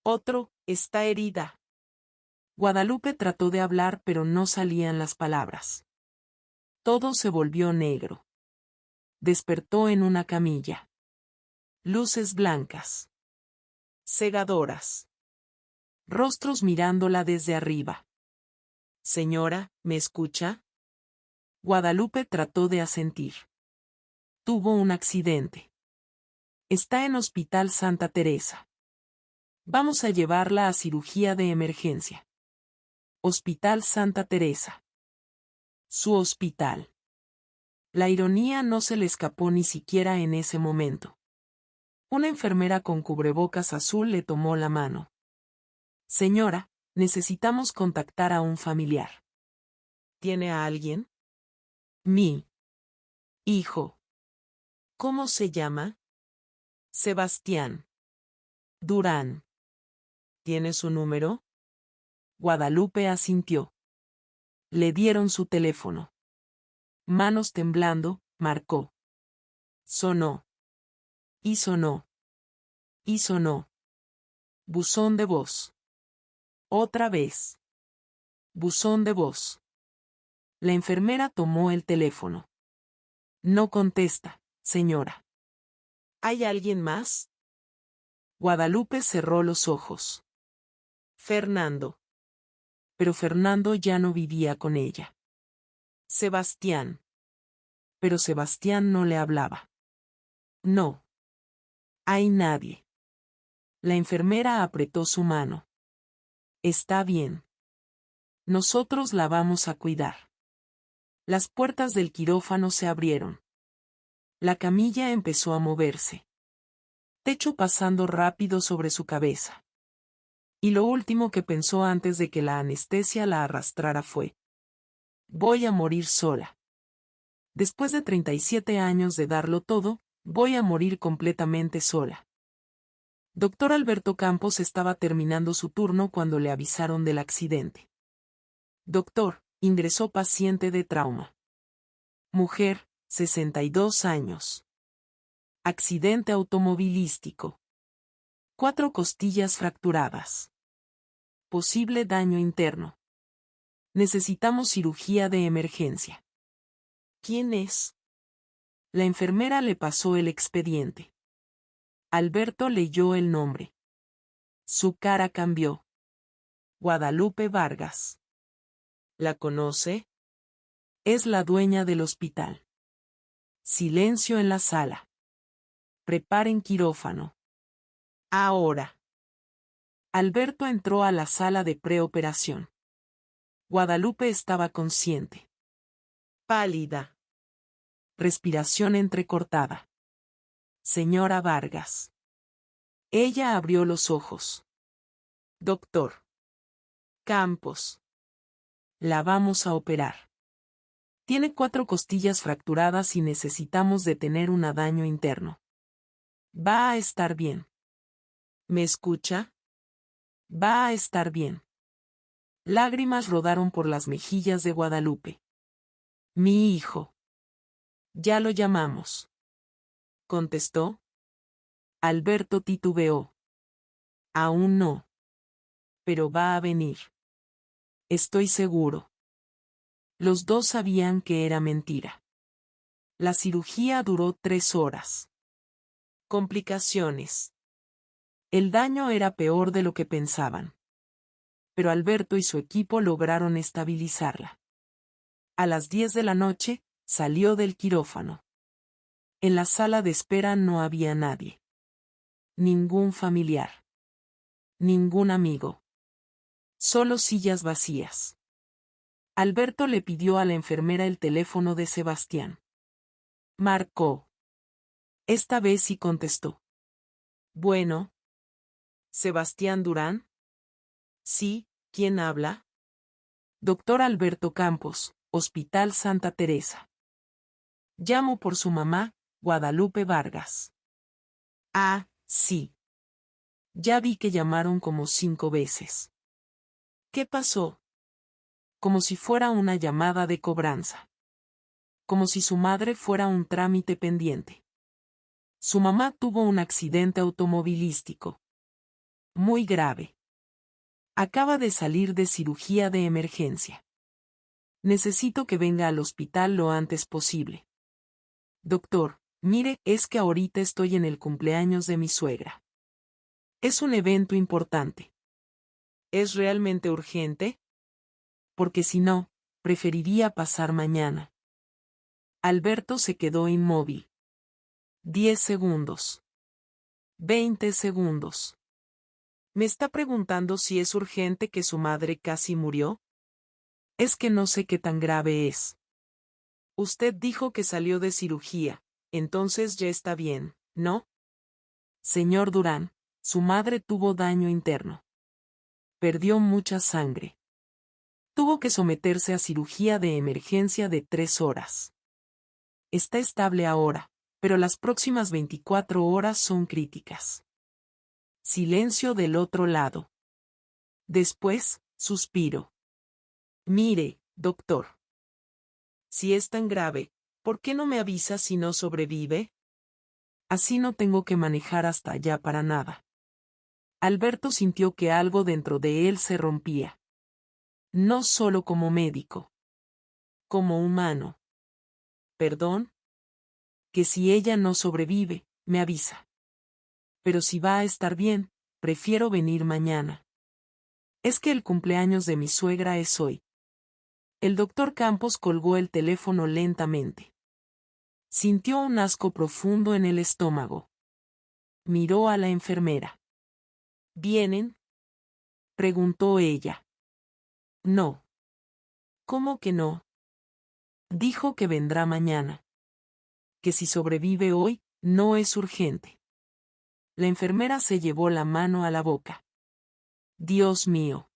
Otro, está herida. Guadalupe trató de hablar pero no salían las palabras. Todo se volvió negro. Despertó en una camilla. Luces blancas. Cegadoras. Rostros mirándola desde arriba. Señora, ¿me escucha? Guadalupe trató de asentir. Tuvo un accidente. Está en Hospital Santa Teresa. Vamos a llevarla a cirugía de emergencia. Hospital Santa Teresa. Su hospital. La ironía no se le escapó ni siquiera en ese momento. Una enfermera con cubrebocas azul le tomó la mano. Señora, necesitamos contactar a un familiar. ¿Tiene a alguien? Mi hijo. ¿Cómo se llama? Sebastián Durán. ¿Tiene su número? Guadalupe asintió. Le dieron su teléfono. Manos temblando, marcó. Sonó. Y sonó. Y sonó. Buzón de voz. Otra vez. Buzón de voz. La enfermera tomó el teléfono. No contesta, señora. ¿Hay alguien más? Guadalupe cerró los ojos. Fernando. Pero Fernando ya no vivía con ella. Sebastián. Pero Sebastián no le hablaba. No. Hay nadie. La enfermera apretó su mano. Está bien. Nosotros la vamos a cuidar. Las puertas del quirófano se abrieron. La camilla empezó a moverse. Techo pasando rápido sobre su cabeza. Y lo último que pensó antes de que la anestesia la arrastrara fue: voy a morir sola. Después de 37 años de darlo todo, voy a morir completamente sola. Doctor Alberto Campos estaba terminando su turno cuando le avisaron del accidente. Doctor, ingresó paciente de trauma. Mujer, 62 años. Accidente automovilístico. 4 costillas fracturadas. Posible daño interno. Necesitamos cirugía de emergencia. ¿Quién es? La enfermera le pasó el expediente. Alberto leyó el nombre. Su cara cambió. Guadalupe Vargas. ¿La conoce? Es la dueña del hospital. Silencio en la sala. Preparen quirófano. Ahora. Alberto entró a la sala de preoperación. Guadalupe estaba consciente. Pálida. Respiración entrecortada. Señora Vargas. Ella abrió los ojos. Doctor Campos. La vamos a operar. Tiene 4 costillas fracturadas y necesitamos detener un daño interno. Va a estar bien. ¿Me escucha? Va a estar bien. Lágrimas rodaron por las mejillas de Guadalupe. Mi hijo. Ya lo llamamos. ¿Contestó? Alberto titubeó. Aún no. Pero va a venir. Estoy seguro. Los dos sabían que era mentira. La cirugía duró 3 horas. Complicaciones. El daño era peor de lo que pensaban. Pero Alberto y su equipo lograron estabilizarla. A las 10 de la noche, salió del quirófano. En la sala de espera no había nadie. Ningún familiar. Ningún amigo. Solo sillas vacías. Alberto le pidió a la enfermera el teléfono de Sebastián. Marcó. Esta vez sí contestó. Bueno. ¿Sebastián Durán? Sí, ¿quién habla? Doctor Alberto Campos, Hospital Santa Teresa. Llamo por su mamá, Guadalupe Vargas. Ah, sí. Ya vi que llamaron como 5 veces. ¿Qué pasó? Como si fuera una llamada de cobranza. Como si su madre fuera un trámite pendiente. Su mamá tuvo un accidente automovilístico. Muy grave. Acaba de salir de cirugía de emergencia. Necesito que venga al hospital lo antes posible. Doctor, mire, es que ahorita estoy en el cumpleaños de mi suegra. Es un evento importante. ¿Es realmente urgente? Porque si no, preferiría pasar mañana. Alberto se quedó inmóvil. 10 segundos. 20 segundos. ¿Me está preguntando si es urgente que su madre casi murió? Es que no sé qué tan grave es. Usted dijo que salió de cirugía, entonces ya está bien, ¿no? Señor Durán, su madre tuvo daño interno. Perdió mucha sangre. Tuvo que someterse a cirugía de emergencia de 3 horas. Está estable ahora, pero las próximas 24 horas son críticas. Silencio del otro lado. Después, suspiro. Mire, doctor. Si es tan grave, ¿por qué no me avisa si no sobrevive? Así no tengo que manejar hasta allá para nada. Alberto sintió que algo dentro de él se rompía. No solo como médico. Como humano. ¿Perdón? Que si ella no sobrevive, me avisa. Pero si va a estar bien, prefiero venir mañana. Es que el cumpleaños de mi suegra es hoy. El doctor Campos colgó el teléfono lentamente. Sintió un asco profundo en el estómago. Miró a la enfermera. ¿Vienen? Preguntó ella. No. ¿Cómo que no? Dijo que vendrá mañana. Que si sobrevive hoy, no es urgente. La enfermera se llevó la mano a la boca. Dios mío.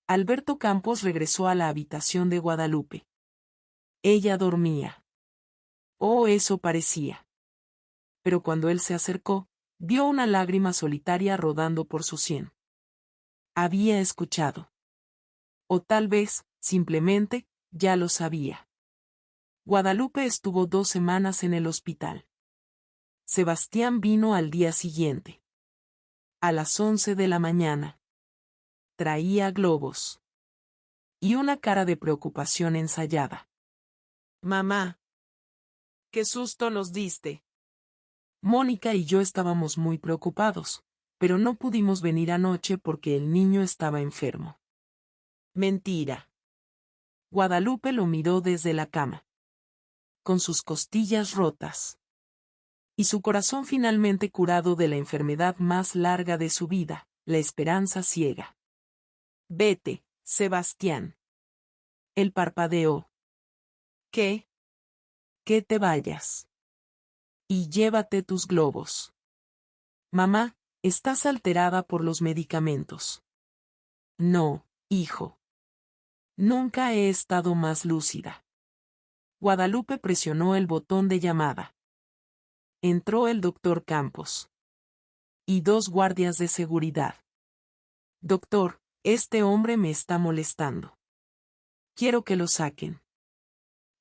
Alberto Campos regresó a la habitación de Guadalupe. Ella dormía. Oh, eso parecía. Pero cuando él se acercó, vio una lágrima solitaria rodando por su sien. Había escuchado. O tal vez, simplemente, ya lo sabía. Guadalupe estuvo 2 semanas en el hospital. Sebastián vino al día siguiente. A las 11 de la mañana. Traía globos. Y una cara de preocupación ensayada. Mamá. ¡Qué susto nos diste! Mónica y yo estábamos muy preocupados, pero no pudimos venir anoche porque el niño estaba enfermo. Mentira. Guadalupe lo miró desde la cama. Con sus costillas rotas. Y su corazón finalmente curado de la enfermedad más larga de su vida, la esperanza ciega. Vete, Sebastián. Él parpadeó. ¿Qué? Que te vayas. Y llévate tus globos. Mamá, estás alterada por los medicamentos. No, hijo. Nunca he estado más lúcida. Guadalupe presionó el botón de llamada. Entró el doctor Campos. Y 2 guardias de seguridad. Doctor, este hombre me está molestando. Quiero que lo saquen.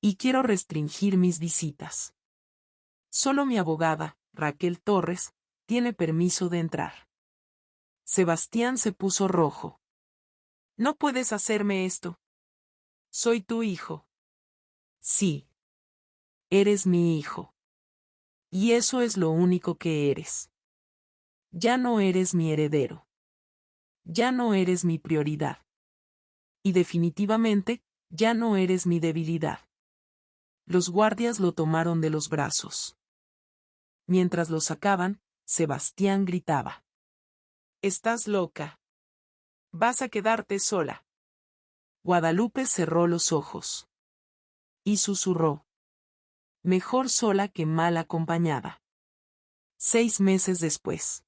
Y quiero restringir mis visitas. Solo mi abogada, Raquel Torres, tiene permiso de entrar. Sebastián se puso rojo. No puedes hacerme esto. Soy tu hijo. Sí. Eres mi hijo. Y eso es lo único que eres. Ya no eres mi heredero. Ya no eres mi prioridad. Y definitivamente, ya no eres mi debilidad. Los guardias lo tomaron de los brazos. Mientras lo sacaban, Sebastián gritaba. Estás loca. Vas a quedarte sola. Guadalupe cerró los ojos. Y susurró. Mejor sola que mal acompañada. 6 meses después.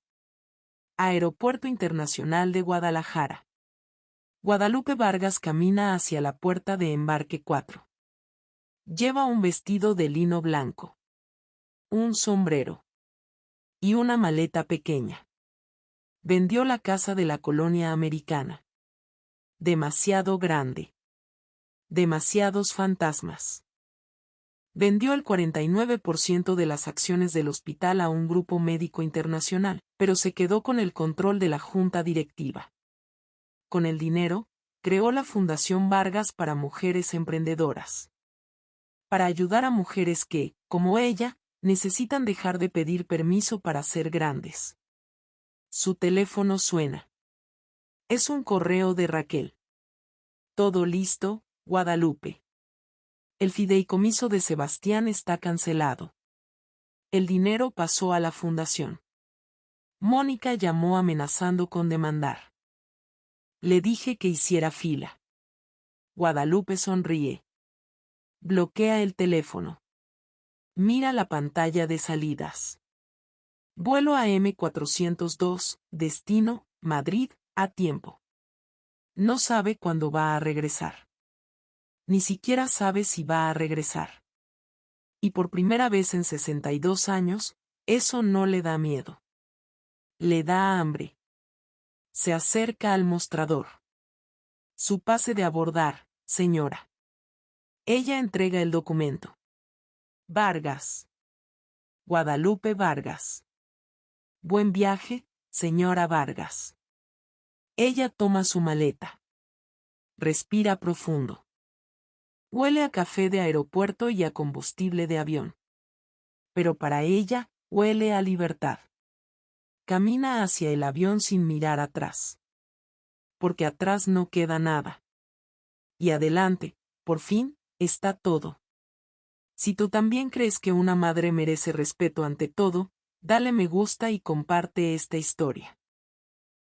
Aeropuerto Internacional de Guadalajara. Guadalupe Vargas camina hacia la puerta de embarque 4. Lleva un vestido de lino blanco. Un sombrero. Y una maleta pequeña. Vendió la casa de la colonia americana. Demasiado grande. Demasiados fantasmas. Vendió el 49% de las acciones del hospital a un grupo médico internacional, pero se quedó con el control de la junta directiva. con el dinero, creó la Fundación Vargas para mujeres emprendedoras. Para ayudar a mujeres que, como ella, necesitan dejar de pedir permiso para ser grandes. Su teléfono suena. Es un correo de Raquel. Todo listo, Guadalupe. El fideicomiso de Sebastián está cancelado. El dinero pasó a la fundación. Mónica llamó amenazando con demandar. Le dije que hiciera fila. Guadalupe sonríe. Bloquea el teléfono. Mira la pantalla de salidas. Vuelo a M402, destino, Madrid, a tiempo. No sabe cuándo va a regresar. Ni siquiera sabe si va a regresar. Y por primera vez en 62 años, eso no le da miedo. Le da hambre. Se acerca al mostrador. Su pase de abordar, señora. Ella entrega el documento. Vargas. Guadalupe Vargas. Buen viaje, señora Vargas. Ella toma su maleta. Respira profundo. Huele a café de aeropuerto y a combustible de avión. Pero para ella, huele a libertad. Camina hacia el avión sin mirar atrás. Porque atrás no queda nada. Y adelante, por fin, está todo. Si tú también crees que una madre merece respeto ante todo, dale me gusta y comparte esta historia.